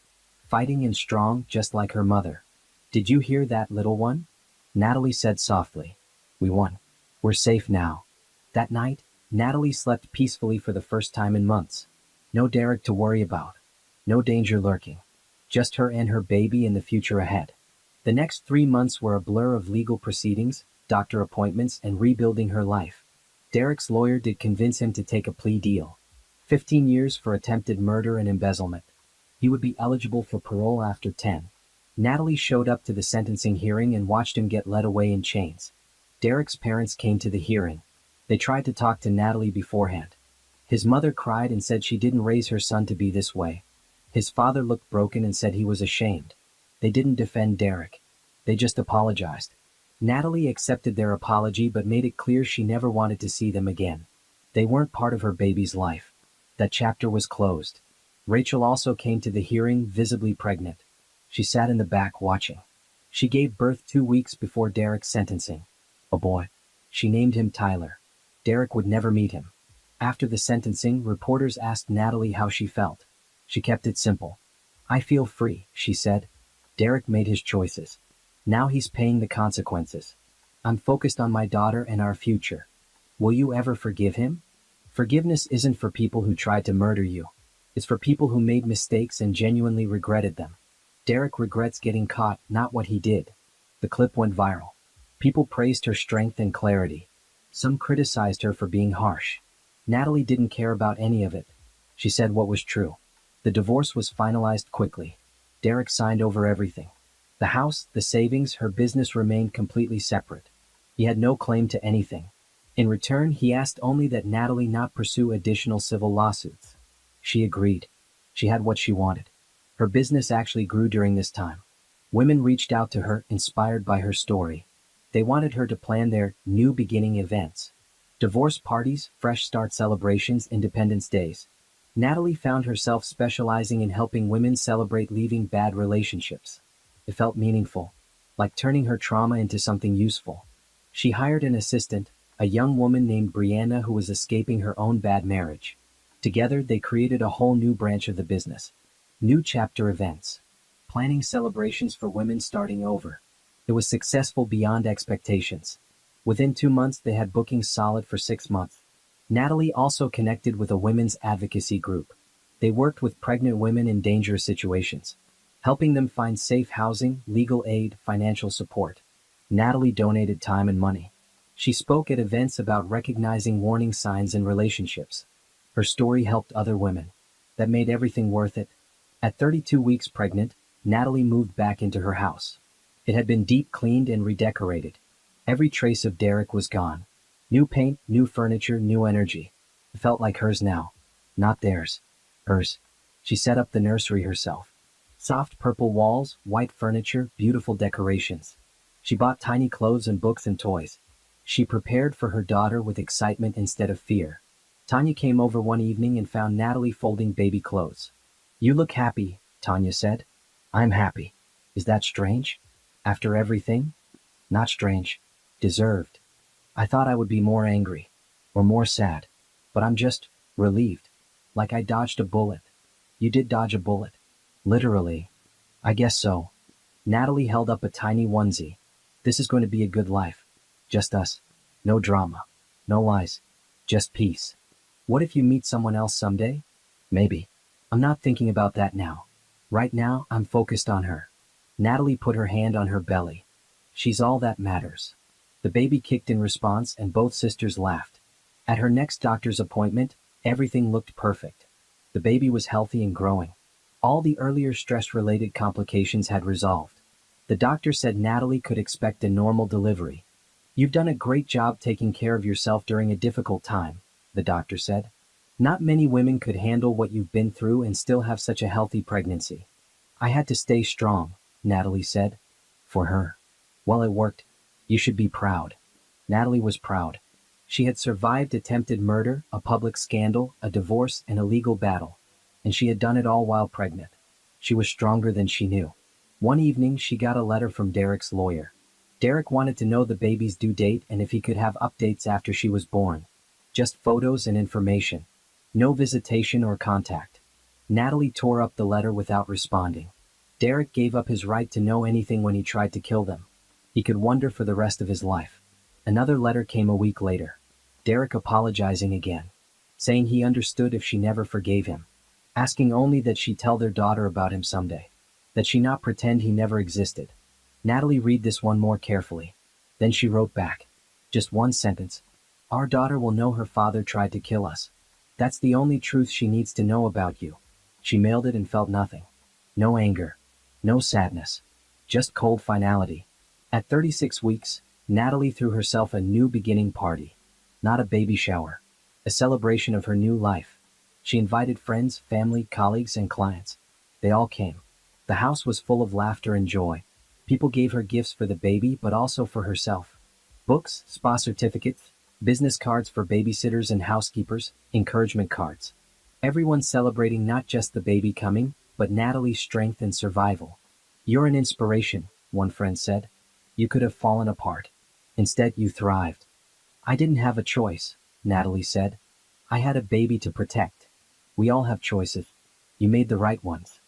Fighting and strong, just like her mother. Did you hear that, little one? Natalie said softly. We won. We're safe now. That night, Natalie slept peacefully for the first time in months. No Derek to worry about. No danger lurking. Just her and her baby and the future ahead. The next 3 months were a blur of legal proceedings, doctor appointments, and rebuilding her life. Derek's lawyer did convince him to take a plea deal. 15 years for attempted murder and embezzlement. He would be eligible for parole after 10. Natalie showed up to the sentencing hearing and watched him get led away in chains. Derek's parents came to the hearing. They tried to talk to Natalie beforehand. His mother cried and said she didn't raise her son to be this way. His father looked broken and said he was ashamed. They didn't defend Derek. They just apologized. Natalie accepted their apology but made it clear she never wanted to see them again. They weren't part of her baby's life. That chapter was closed. Rachel also came to the hearing, visibly pregnant. She sat in the back watching. She gave birth 2 weeks before Derek's sentencing. A boy. She named him Tyler. Derek would never meet him. After the sentencing, reporters asked Natalie how she felt. She kept it simple. I feel free, she said. Derek made his choices. Now he's paying the consequences. I'm focused on my daughter and our future. Will you ever forgive him? Forgiveness isn't for people who tried to murder you. It's for people who made mistakes and genuinely regretted them. Derek regrets getting caught, not what he did. The clip went viral. People praised her strength and clarity. Some criticized her for being harsh. Natalie didn't care about any of it. She said what was true. The divorce was finalized quickly. Derek signed over everything. The house, the savings, her business remained completely separate. He had no claim to anything. In return, he asked only that Natalie not pursue additional civil lawsuits. She agreed. She had what she wanted. Her business actually grew during this time. Women reached out to her, inspired by her story. They wanted her to plan their new beginning events. Divorce parties, fresh start celebrations, Independence Days. Natalie found herself specializing in helping women celebrate leaving bad relationships. It felt meaningful, like turning her trauma into something useful. She hired an assistant, a young woman named Brianna who was escaping her own bad marriage. Together, they created a whole new branch of the business. New chapter events. planning celebrations for women starting over. It was successful beyond expectations. Within 2 months, they had bookings solid for 6 months. Natalie also connected with a women's advocacy group. They worked with pregnant women in dangerous situations, helping them find safe housing, legal aid, financial support. Natalie donated time and money. She spoke at events about recognizing warning signs in relationships. Her story helped other women. That made everything worth it. At 32 weeks pregnant, Natalie moved back into her house. It had been deep cleaned and redecorated. Every trace of Derek was gone. New paint, new furniture, new energy. It felt like hers now. Not theirs. Hers. She set up the nursery herself. Soft purple walls, white furniture, beautiful decorations. She bought tiny clothes and books and toys. She prepared for her daughter with excitement instead of fear. Tanya came over one evening and found Natalie folding baby clothes. "You look happy," Tanya said. "I'm happy. Is that strange? After everything?" "Not strange. Deserved. I thought I would be more angry. Or more sad. But I'm just relieved. Like I dodged a bullet." "You did dodge a bullet." "Literally." "I guess so." Natalie held up a tiny onesie. "This is going to be a good life. Just us. No drama. No lies. Just peace. What if you meet someone else someday? Maybe. I'm not thinking about that now. Right now, I'm focused on her." Natalie put her hand on her belly. "She's all that matters." The baby kicked in response and both sisters laughed. At her next doctor's appointment, everything looked perfect. The baby was healthy and growing. All the earlier stress-related complications had resolved. The doctor said Natalie could expect a normal delivery. "You've done a great job taking care of yourself during a difficult time," the doctor said. "Not many women could handle what you've been through and still have such a healthy pregnancy." "I had to stay strong," Natalie said. "For her. Well, it worked. You should be proud." Natalie was proud. She had survived attempted murder, a public scandal, a divorce, and a legal battle. And she had done it all while pregnant. She was stronger than she knew. One evening, she got a letter from Derek's lawyer. Derek wanted to know the baby's due date and if he could have updates after she was born. Just photos and information. No visitation or contact. Natalie tore up the letter without responding. Derek gave up his right to know anything when he tried to kill them. He could wonder for the rest of his life. Another letter came a week later. Derek apologizing again. Saying he understood if she never forgave him. Asking only that she tell their daughter about him someday. That she not pretend he never existed. Natalie read this one more carefully. Then she wrote back. Just one sentence. "Our daughter will know her father tried to kill us. That's the only truth she needs to know about you." She mailed it and felt nothing. No anger. No sadness. Just cold finality. At 36 weeks, Natalie threw herself a new beginning party. Not a baby shower. A celebration of her new life. She invited friends, family, colleagues, and clients. They all came. The house was full of laughter and joy. People gave her gifts for the baby, but also for herself. Books, spa certificates, business cards for babysitters and housekeepers, encouragement cards. Everyone celebrating not just the baby coming, but Natalie's strength and survival. "You're an inspiration," one friend said. "You could have fallen apart. Instead, you thrived." "I didn't have a choice," Natalie said. "I had a baby to protect." We all have choices. You made the right ones.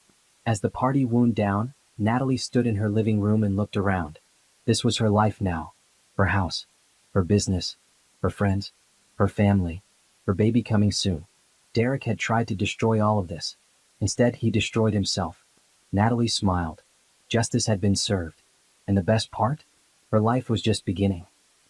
As the party wound down, Natalie stood in her living room and looked around. This was her life now. Her house. Her business. Her friends. Her family. Her baby coming soon. Derek had tried to destroy all of this. Instead, he destroyed himself. Natalie smiled. Justice had been served. And the best part? Her life was just beginning.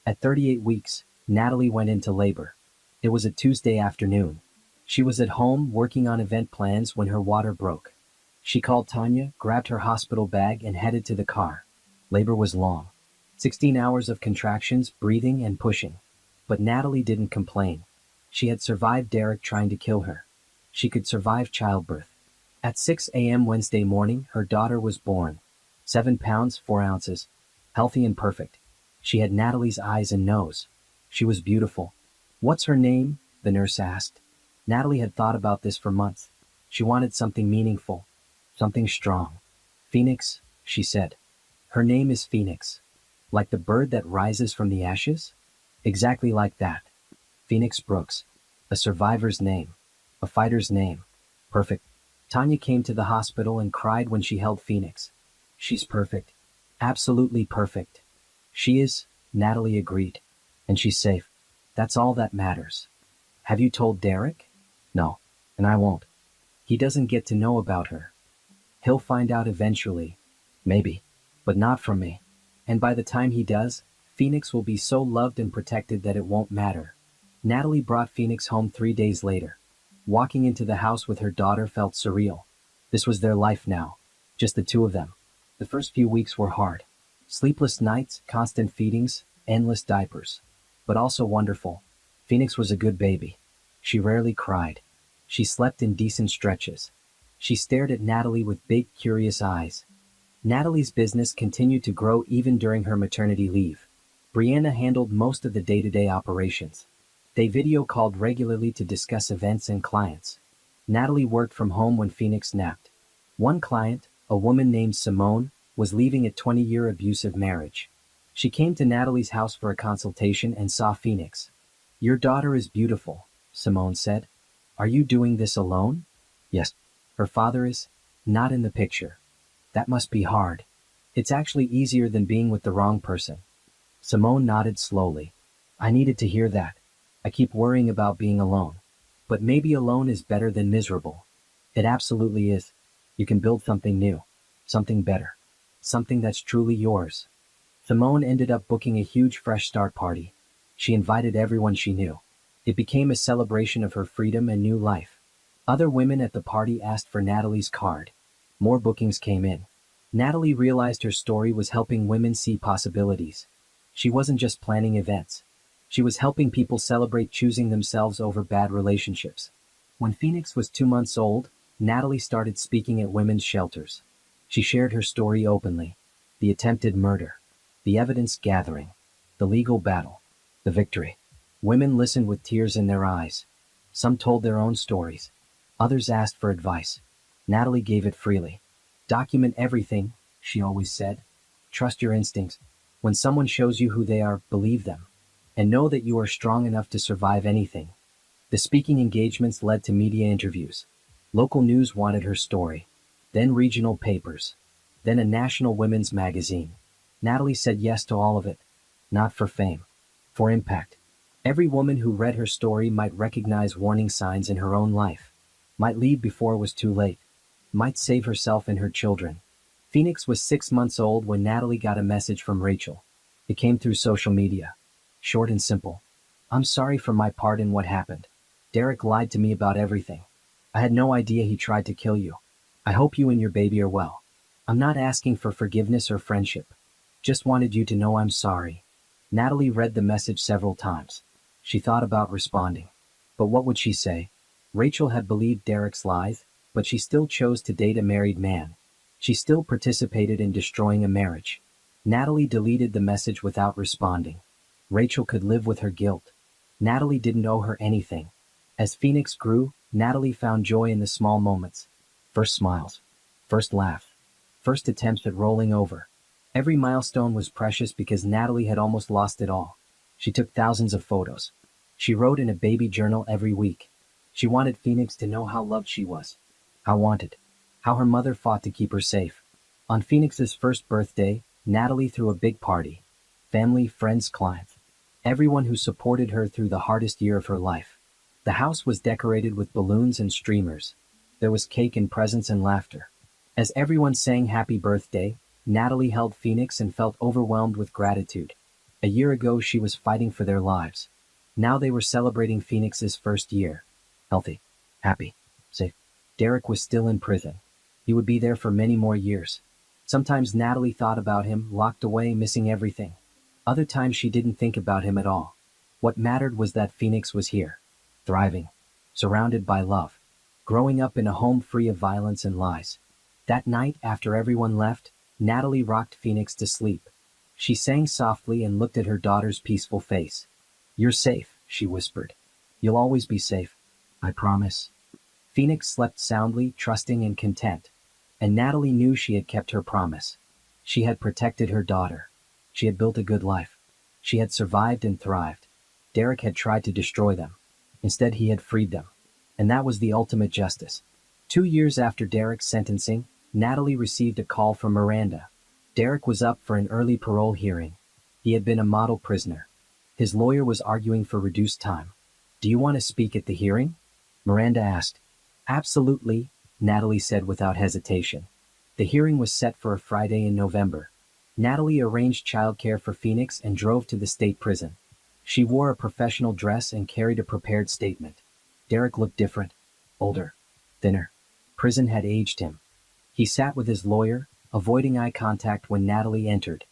At 38 weeks, Natalie went into labor. It was a Tuesday afternoon. She was at home working on event plans when her water broke. She called Tanya, grabbed her hospital bag, and headed to the car. Labor was long. 16 hours of contractions, breathing, and pushing. But Natalie didn't complain. She had survived Derek trying to kill her. She could survive childbirth. At 6 a.m. Wednesday morning, her daughter was born. 7 pounds, 4 ounces. Healthy and perfect. She had Natalie's eyes and nose. She was beautiful. "What's her name?" the nurse asked. Natalie had thought about this for months. She wanted something meaningful. Something strong. "Phoenix," she said. "Her name is Phoenix." "Like the bird that rises from the ashes?" "Exactly like that. Phoenix Brooks. A survivor's name. A fighter's name. Perfect." Tanya came to the hospital and cried when she held Phoenix. She's perfect. Absolutely perfect. She is, Natalie agreed. And she's safe. That's all that matters. Have you told Derek? No. And I won't. He doesn't get to know about her. He'll find out eventually. Maybe. But not from me. And by the time he does, Phoenix will be so loved and protected that it won't matter. Natalie brought Phoenix home 3 days later. Walking into the house with her daughter felt surreal. This was their life now. Just the two of them. The first few weeks were hard. Sleepless nights, constant feedings, endless diapers. But also wonderful. Phoenix was a good baby. She rarely cried. She slept in decent stretches. She stared at Natalie with big, curious eyes. Natalie's business continued to grow even during her maternity leave. Brianna handled most of the day-to-day operations. They video called regularly to discuss events and clients. Natalie worked from home when Phoenix napped. One client, a woman named Simone, was leaving a 20-year abusive marriage. She came to Natalie's house for a consultation and saw Phoenix. "Your daughter is beautiful," Simone said. "Are you doing this alone?" "Yes." "Her father is not in the picture." "That must be hard." "It's actually easier than being with the wrong person." Simone nodded slowly. "I needed to hear that. I keep worrying about being alone. But maybe alone is better than miserable." "It absolutely is. You can build something new. Something better. Something that's truly yours." Simone ended up booking a huge fresh start party. She invited everyone she knew. It became a celebration of her freedom and new life. Other women at the party asked for Natalie's card. More bookings came in. Natalie realized her story was helping women see possibilities. She wasn't just planning events. She was helping people celebrate choosing themselves over bad relationships. When Phoenix was 2 months old, Natalie started speaking at women's shelters. She shared her story openly. The attempted murder. The evidence gathering. The legal battle. The victory. Women listened with tears in their eyes. Some told their own stories. Others asked for advice. Natalie gave it freely. "Document everything," she always said. "Trust your instincts. When someone shows you who they are, believe them. And know that you are strong enough to survive anything." The speaking engagements led to media interviews. Local news wanted her story. Then regional papers. Then a national women's magazine. Natalie said yes to all of it. Not for fame. For impact. Every woman who read her story might recognize warning signs in her own life. Might leave before it was too late. Might save herself and her children. Phoenix was 6 months old when Natalie got a message from Rachel. It came through social media. Short and simple. "I'm sorry for my part in what happened. Derek lied to me about everything. I had no idea he tried to kill you. I hope you and your baby are well. I'm not asking for forgiveness or friendship. Just wanted you to know I'm sorry." Natalie read the message several times. She thought about responding. But what would she say? Rachel had believed Derek's lies, but she still chose to date a married man. She still participated in destroying a marriage. Natalie deleted the message without responding. Rachel could live with her guilt. Natalie didn't owe her anything. As Phoenix grew, Natalie found joy in the small moments. First smiles. First laugh. First attempts at rolling over. Every milestone was precious because Natalie had almost lost it all. She took thousands of photos. She wrote in a baby journal every week. She wanted Phoenix to know how loved she was. How her mother fought to keep her safe. On Phoenix's first birthday, Natalie threw a big party. Family, friends, clients. Everyone who supported her through the hardest year of her life. The house was decorated with balloons and streamers. There was cake and presents and laughter. As everyone sang happy birthday, Natalie held Phoenix and felt overwhelmed with gratitude. A year ago she was fighting for their lives. Now they were celebrating Phoenix's first year. Healthy. Happy. Safe. Derek was still in prison. He would be there for many more years. Sometimes Natalie thought about him, locked away, missing everything. Other times she didn't think about him at all. What mattered was that Phoenix was here. Thriving. Surrounded by love. Growing up in a home free of violence and lies. That night, after everyone left, Natalie rocked Phoenix to sleep. She sang softly and looked at her daughter's peaceful face. "You're safe," she whispered. "You'll always be safe. I promise." Phoenix slept soundly, trusting and content. And Natalie knew she had kept her promise. She had protected her daughter. She had built a good life. She had survived and thrived. Derek had tried to destroy them. Instead, he had freed them. And that was the ultimate justice. 2 years after Derek's sentencing, Natalie received a call from Miranda. Derek was up for an early parole hearing. He had been a model prisoner. His lawyer was arguing for reduced time. "Do you want to speak at the hearing?" Miranda asked. "Absolutely," Natalie said without hesitation. The hearing was set for a Friday in November. Natalie arranged childcare for Phoenix and drove to the state prison. She wore a professional dress and carried a prepared statement. Derek looked different, older, thinner. Prison had aged him. He sat with his lawyer, avoiding eye contact when Natalie entered.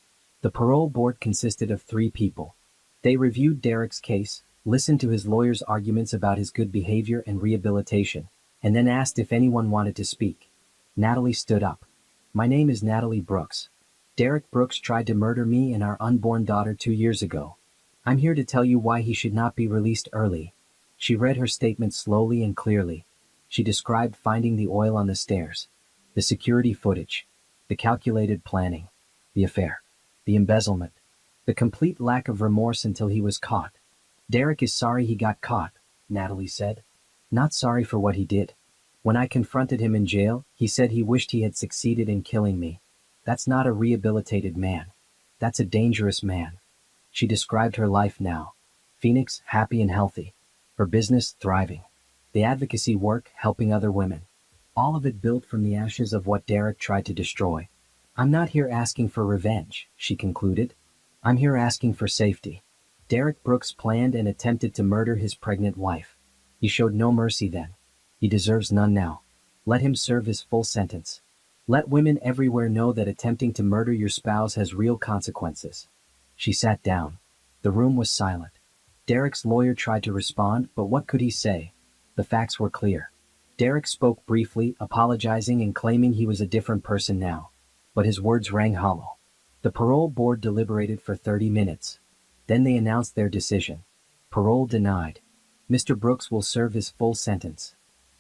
The parole board consisted of 3 people. They reviewed Derek's case, listened to his lawyer's arguments about his good behavior and rehabilitation, and then asked if anyone wanted to speak. Natalie stood up. "My name is Natalie Brooks. Derek Brooks tried to murder me and our unborn daughter 2 years ago. I'm here to tell you why he should not be released early." She read her statement slowly and clearly. She described finding the oil on the stairs, the security footage, the calculated planning, the affair, the embezzlement, the complete lack of remorse until he was caught. "Derek is sorry he got caught," Natalie said. "Not sorry for what he did. When I confronted him in jail, he said he wished he had succeeded in killing me. That's not a rehabilitated man. That's a dangerous man." She described her life now. Phoenix, happy and healthy. Her business, thriving. The advocacy work, helping other women. All of it built from the ashes of what Derek tried to destroy. "I'm not here asking for revenge," she concluded. "I'm here asking for safety." Derek Brooks planned and attempted to murder his pregnant wife. He showed no mercy then. He deserves none now. Let him serve his full sentence. Let women everywhere know that attempting to murder your spouse has real consequences. She sat down. The room was silent. Derek's lawyer tried to respond, but what could he say? The facts were clear. Derek spoke briefly, apologizing and claiming he was a different person now. But his words rang hollow. The parole board deliberated for 30 minutes. Then they announced their decision. Parole denied. Mr. Brooks will serve his full sentence.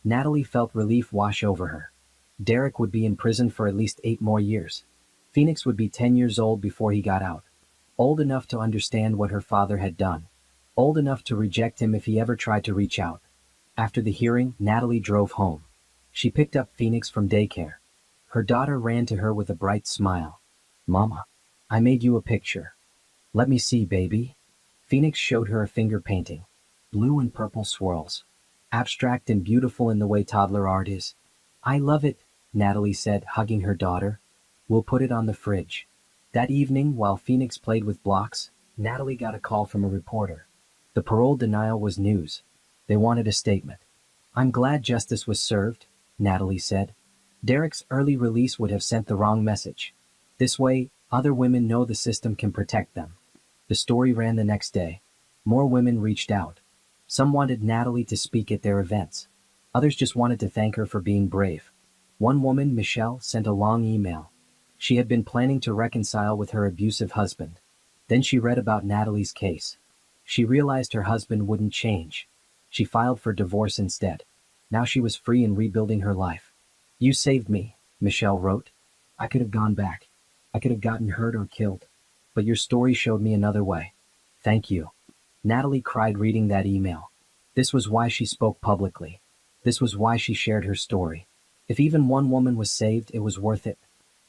Natalie felt relief wash over her. Derek would be in prison for at least 8 more years. Phoenix would be 10 years old before he got out. Old enough to understand what her father had done. Old enough to reject him if he ever tried to reach out. After the hearing, Natalie drove home. She picked up Phoenix from daycare. Her daughter ran to her with a bright smile. "Mama, I made you a picture." "Let me see, baby." Phoenix showed her a finger painting. Blue and purple swirls. Abstract and beautiful in the way toddler art is. "I love it," Natalie said, hugging her daughter. "We'll put it on the fridge." That evening, while Phoenix played with blocks, Natalie got a call from a reporter. The parole denial was news. They wanted a statement. "I'm glad justice was served," Natalie said. "Derek's early release would have sent the wrong message. This way, other women know the system can protect them." The story ran the next day. More women reached out. Some wanted Natalie to speak at their events. Others just wanted to thank her for being brave. One woman, Michelle, sent a long email. She had been planning to reconcile with her abusive husband. Then she read about Natalie's case. She realized her husband wouldn't change. She filed for divorce instead. Now she was free and rebuilding her life. "You saved me," Michelle wrote. "I could have gone back. I could have gotten hurt or killed. But your story showed me another way. Thank you." Natalie cried reading that email. This was why she spoke publicly. This was why she shared her story. If even one woman was saved, it was worth it.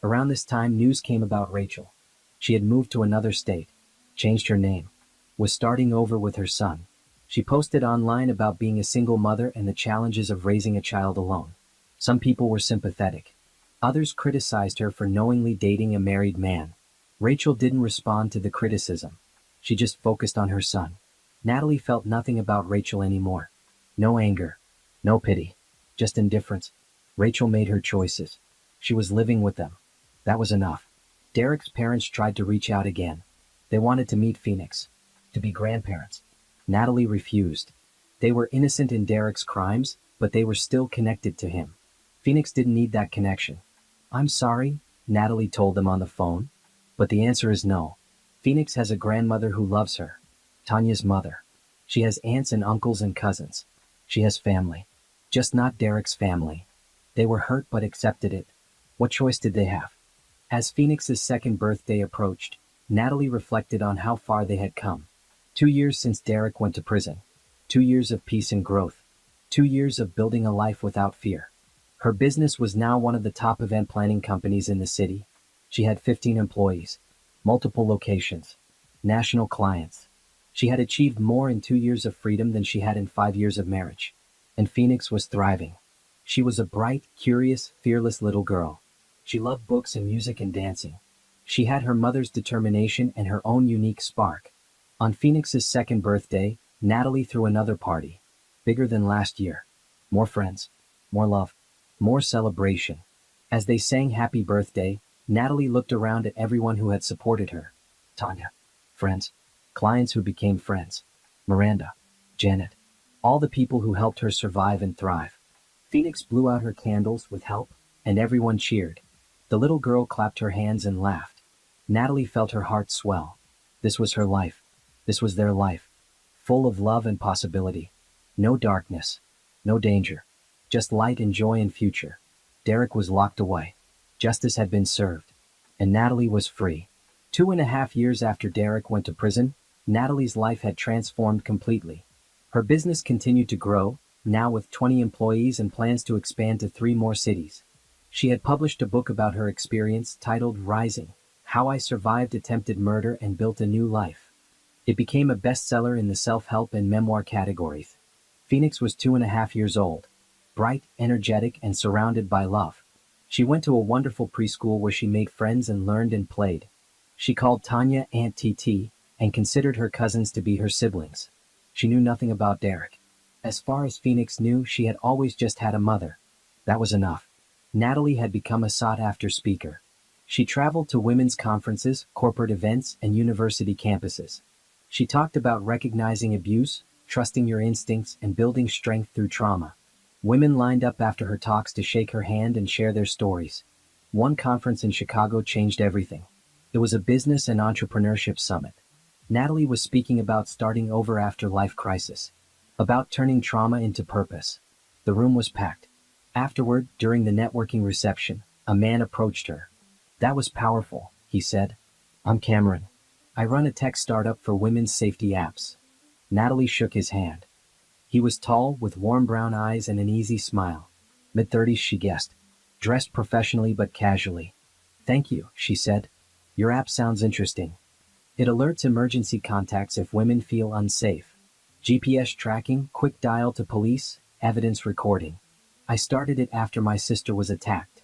Around this time, news came about Rachel. She had moved to another state, changed her name, was starting over with her son. She posted online about being a single mother and the challenges of raising a child alone. Some people were sympathetic. Others criticized her for knowingly dating a married man. Rachel didn't respond to the criticism. She just focused on her son. Natalie felt nothing about Rachel anymore. No anger, no pity, just indifference. Rachel made her choices. She was living with them. That was enough. Derek's parents tried to reach out again. They wanted to meet Phoenix, to be grandparents. Natalie refused. They were innocent in Derek's crimes, but they were still connected to him. Phoenix didn't need that connection. "I'm sorry," Natalie told them on the phone. But the answer is no. Phoenix has a grandmother who loves her. Tanya's mother. She has aunts and uncles and cousins. She has family. Just not Derek's family. They were hurt but accepted it. What choice did they have? As Phoenix's second birthday approached, Natalie reflected on how far they had come. 2 years since Derek went to prison. 2 years of peace and growth. 2 years of building a life without fear. Her business was now one of the top event planning companies in the city. She had 15 employees, multiple locations, national clients. She had achieved more in 2 years of freedom than she had in 5 years of marriage. And Phoenix was thriving. She was a bright, curious, fearless little girl. She loved books and music and dancing. She had her mother's determination and her own unique spark. On Phoenix's second birthday, Natalie threw another party. Bigger than last year. More friends. More love. More celebration. As they sang happy birthday, Natalie looked around at everyone who had supported her. Tanya. Friends. Clients who became friends. Miranda. Janet. All the people who helped her survive and thrive. Phoenix blew out her candles with help, and everyone cheered. The little girl clapped her hands and laughed. Natalie felt her heart swell. This was her life. This was their life. Full of love and possibility. No darkness. No danger. Just light and joy and future. Derek was locked away. Justice had been served. And Natalie was free. 2.5 years after Derek went to prison, Natalie's life had transformed completely. Her business continued to grow, now with 20 employees and plans to expand to 3 more cities. She had published a book about her experience titled Rising: How I Survived Attempted Murder and Built a New Life. It became a bestseller in the self-help and memoir categories. Phoenix was 2.5 years old, bright, energetic, and surrounded by love. She went to a wonderful preschool where she made friends and learned and played. She called Tanya Aunt TT and considered her cousins to be her siblings. She knew nothing about Derek. As far as Phoenix knew, she had always just had a mother. That was enough. Natalie had become a sought-after speaker. She traveled to women's conferences, corporate events, and university campuses. She talked about recognizing abuse, trusting your instincts, and building strength through trauma. Women lined up after her talks to shake her hand and share their stories. One conference in Chicago changed everything. It was a business and entrepreneurship summit. Natalie was speaking about starting over after life crisis, about turning trauma into purpose. The room was packed. Afterward, during the networking reception, a man approached her. "That was powerful," he said. "I'm Cameron. I run a tech startup for women's safety apps." Natalie shook his hand. He was tall, with warm brown eyes and an easy smile. Mid-30s, she guessed. Dressed professionally but casually. "Thank you," she said. "Your app sounds interesting. It alerts emergency contacts if women feel unsafe. GPS tracking, quick dial to police, evidence recording. I started it after my sister was attacked.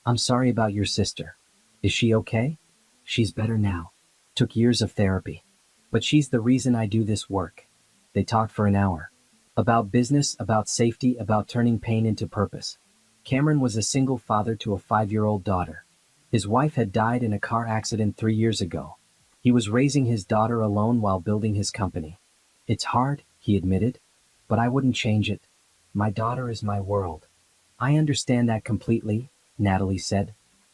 I'm sorry about your sister. Is she okay?" "She's better now. Took years of therapy. But she's the reason I do this work." They talked for an hour. About business, about safety, about turning pain into purpose. Cameron was a single father to a 5-year-old daughter. His wife had died in a car accident 3 years ago. He was raising his daughter alone while building his company. "It's hard," he admitted, "but I wouldn't change it. My daughter is my world." "I understand that completely," Natalie said.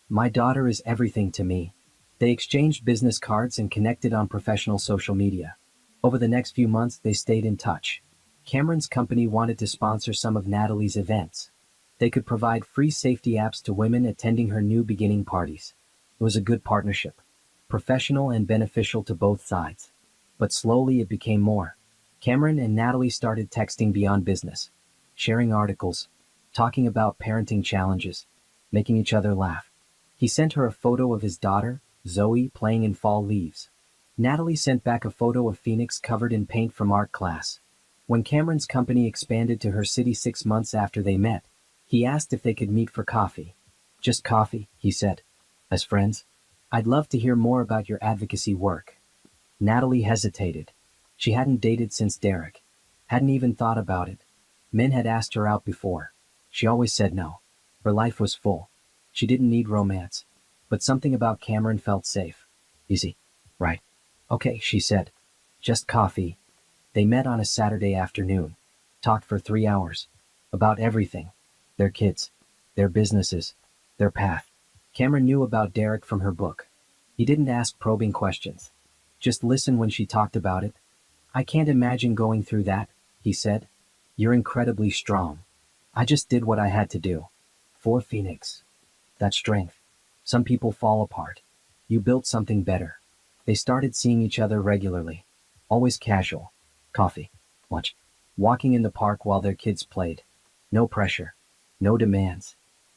"My daughter is everything to me." They exchanged business cards and connected on professional social media. Over the next few months, they stayed in touch. Cameron's company wanted to sponsor some of Natalie's events. They could provide free safety apps to women attending her new beginning parties. It was a good partnership, professional and beneficial to both sides. But slowly it became more. Cameron and Natalie started texting beyond business, sharing articles, talking about parenting challenges, making each other laugh. He sent her a photo of his daughter, Zoe, playing in fall leaves. Natalie sent back a photo of Phoenix covered in paint from art class. When Cameron's company expanded to her city 6 months after they met, he asked if they could meet for coffee. "Just coffee," he said. "As friends? I'd love to hear more about your advocacy work." Natalie hesitated. She hadn't dated since Derek. Hadn't even thought about it. Men had asked her out before. She always said no. Her life was full. She didn't need romance. But something about Cameron felt safe. "Easy. Right. Okay," she said. "Just coffee." They met on a Saturday afternoon. Talked for 3 hours. About everything. Their kids. Their businesses. Their path. Cameron knew about Derek from her book. He didn't ask probing questions. Just listen when she talked about it. "I can't imagine going through that," he said. "You're incredibly strong. I just did what I had to do." For Phoenix. That strength. Some people fall apart. You built something better. They started seeing each other regularly. Always casual. Coffee. Lunch. Walking in the park while their kids played. No pressure. No demands.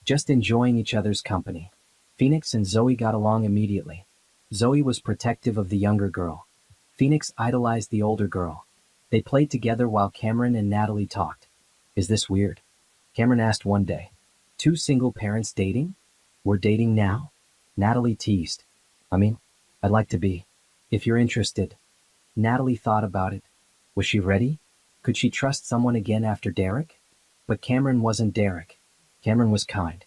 just enjoying each other's company. Phoenix and Zoe got along immediately. Zoe was protective of the younger girl. Phoenix idolized the older girl. They played together while Cameron and Natalie talked. Is this weird? Cameron asked one day. Two single parents dating? We're dating now? Natalie teased. I'd like to be. If you're interested. Natalie thought about it. Was she ready? Could she trust someone again after Derek? But Cameron wasn't Derek. Cameron was kind,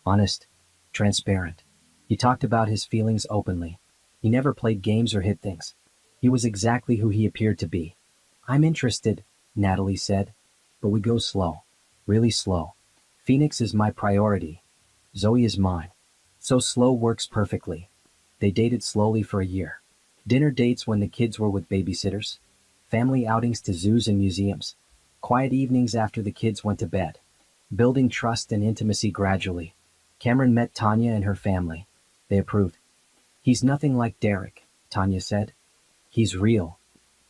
honest, transparent. He talked about his feelings openly. He never played games or hid things. He was exactly who he appeared to be. I'm interested, Natalie said. But we go slow. Really slow. Phoenix is my priority. Zoe is mine. So slow works perfectly. They dated slowly for a year. Dinner dates when the kids were with babysitters. Family outings to zoos and museums. Quiet evenings after the kids went to bed. Building trust and intimacy gradually. Cameron met Tanya and her family. They approved. He's nothing like Derek, Tanya said. He's real.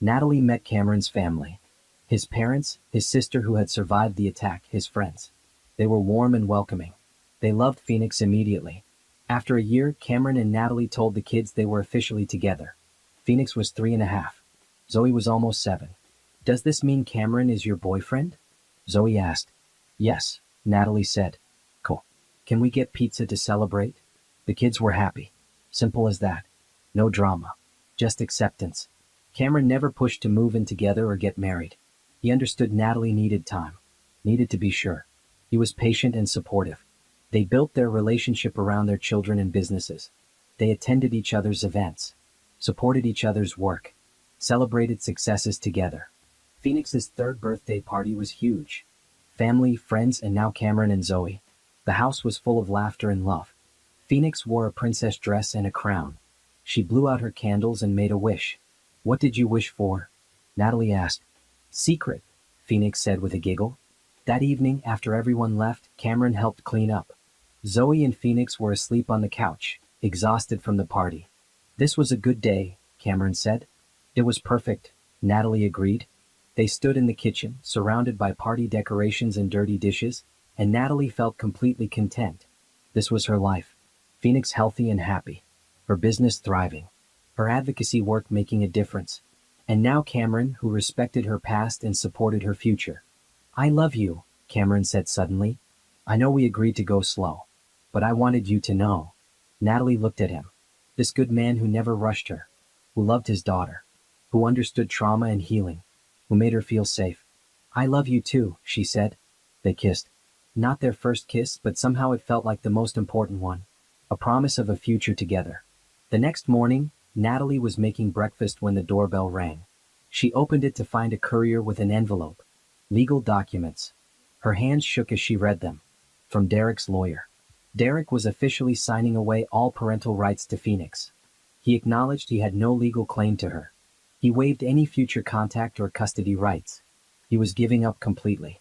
Natalie met Cameron's family. His parents, his sister who had survived the attack, his friends. They were warm and welcoming. They loved Phoenix immediately. After a year, Cameron and Natalie told the kids they were officially together. Phoenix was 3.5. Zoe was almost 7. Does this mean Cameron is your boyfriend? Zoe asked. Yes, Natalie said. Cool. Can we get pizza to celebrate? The kids were happy. Simple as that. No drama. Just acceptance. Cameron never pushed to move in together or get married. He understood Natalie needed time. Needed to be sure. He was patient and supportive. They built their relationship around their children and businesses. They attended each other's events. Supported each other's work. Celebrated successes together. Phoenix's third birthday party was huge. Family, friends, and now Cameron and Zoe. The house was full of laughter and love. Phoenix wore a princess dress and a crown. She blew out her candles and made a wish. What did you wish for? Natalie asked. Secret, Phoenix said with a giggle. That evening, after everyone left, Cameron helped clean up. Zoe and Phoenix were asleep on the couch, exhausted from the party. This was a good day, Cameron said. It was perfect, Natalie agreed. They stood in the kitchen, surrounded by party decorations and dirty dishes, and Natalie felt completely content. This was her life. Phoenix healthy and happy. Her business thriving. Her advocacy work making a difference. And now Cameron, who respected her past and supported her future. I love you, Cameron said suddenly. I know we agreed to go slow. But I wanted you to know. Natalie looked at him. This good man who never rushed her. Who loved his daughter. Who understood trauma and healing. Who made her feel safe. I love you too, she said. They kissed. Not their first kiss, but somehow it felt like the most important one. A promise of a future together. The next morning, Natalie was making breakfast when the doorbell rang. She opened it to find a courier with an envelope. Legal documents. Her hands shook as she read them. From Derek's lawyer. Derek was officially signing away all parental rights to Phoenix. He acknowledged he had no legal claim to her. He waived any future contact or custody rights. He was giving up completely.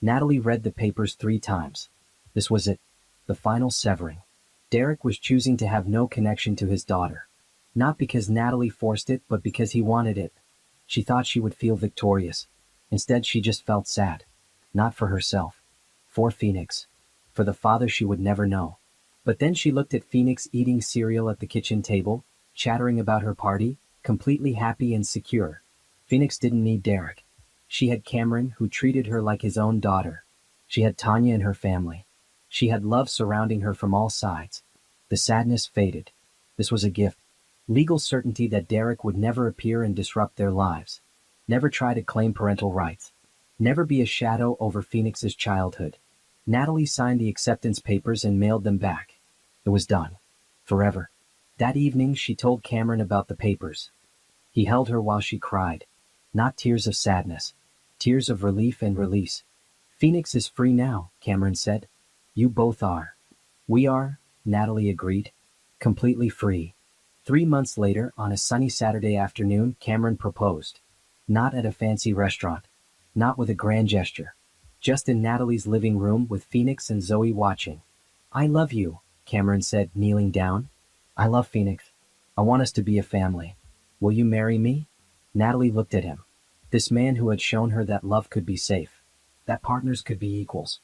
Natalie read the papers 3 times. This was it. The final severing. Derek was choosing to have no connection to his daughter. Not because Natalie forced it, but because he wanted it. She thought she would feel victorious. Instead, she just felt sad. Not for herself. For Phoenix. For the father she would never know. But then she looked at Phoenix eating cereal at the kitchen table, chattering about her party, completely happy and secure. Phoenix didn't need Derek. She had Cameron, who treated her like his own daughter. She had Tanya and her family. She had love surrounding her from all sides. The sadness faded. This was a gift. Legal certainty that Derek would never appear and disrupt their lives. Never try to claim parental rights. Never be a shadow over Phoenix's childhood. Natalie signed the acceptance papers and mailed them back. It was done. Forever. That evening, she told Cameron about the papers. He held her while she cried. Not tears of sadness. Tears of relief and release. Phoenix is free now, Cameron said. You both are. We are, Natalie agreed. Completely free. 3 months later, on a sunny Saturday afternoon, Cameron proposed. Not at a fancy restaurant. Not with a grand gesture. Just in Natalie's living room with Phoenix and Zoe watching. I love you, Cameron said, kneeling down. I love Phoenix. I want us to be a family. Will you marry me? Natalie looked at him. This man who had shown her that love could be safe. That partners could be equals.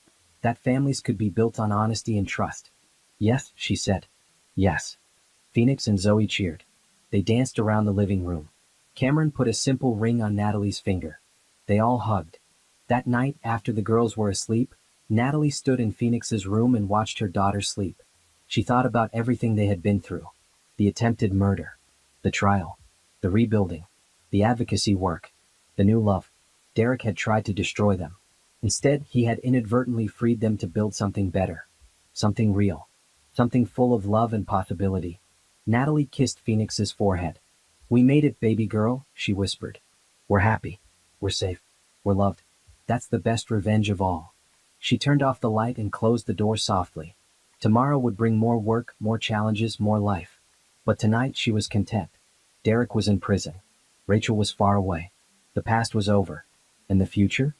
that families could be built on honesty and trust. Yes, she said. Yes. Phoenix and Zoe cheered. They danced around the living room. Cameron put a simple ring on Natalie's finger. They all hugged. That night, after the girls were asleep, Natalie stood in Phoenix's room and watched her daughter sleep. She thought about everything they had been through. The attempted murder. The trial. The rebuilding. The advocacy work. The new love. Derek had tried to destroy them. Instead, he had inadvertently freed them to build something better. Something real. Something full of love and possibility. Natalie kissed Phoenix's forehead. "We made it, baby girl," she whispered. "We're happy. We're safe. We're loved. That's the best revenge of all." She turned off the light and closed the door softly. Tomorrow would bring more work, more challenges, more life. But tonight she was content. Derek was in prison. Rachel was far away. The past was over. And the future?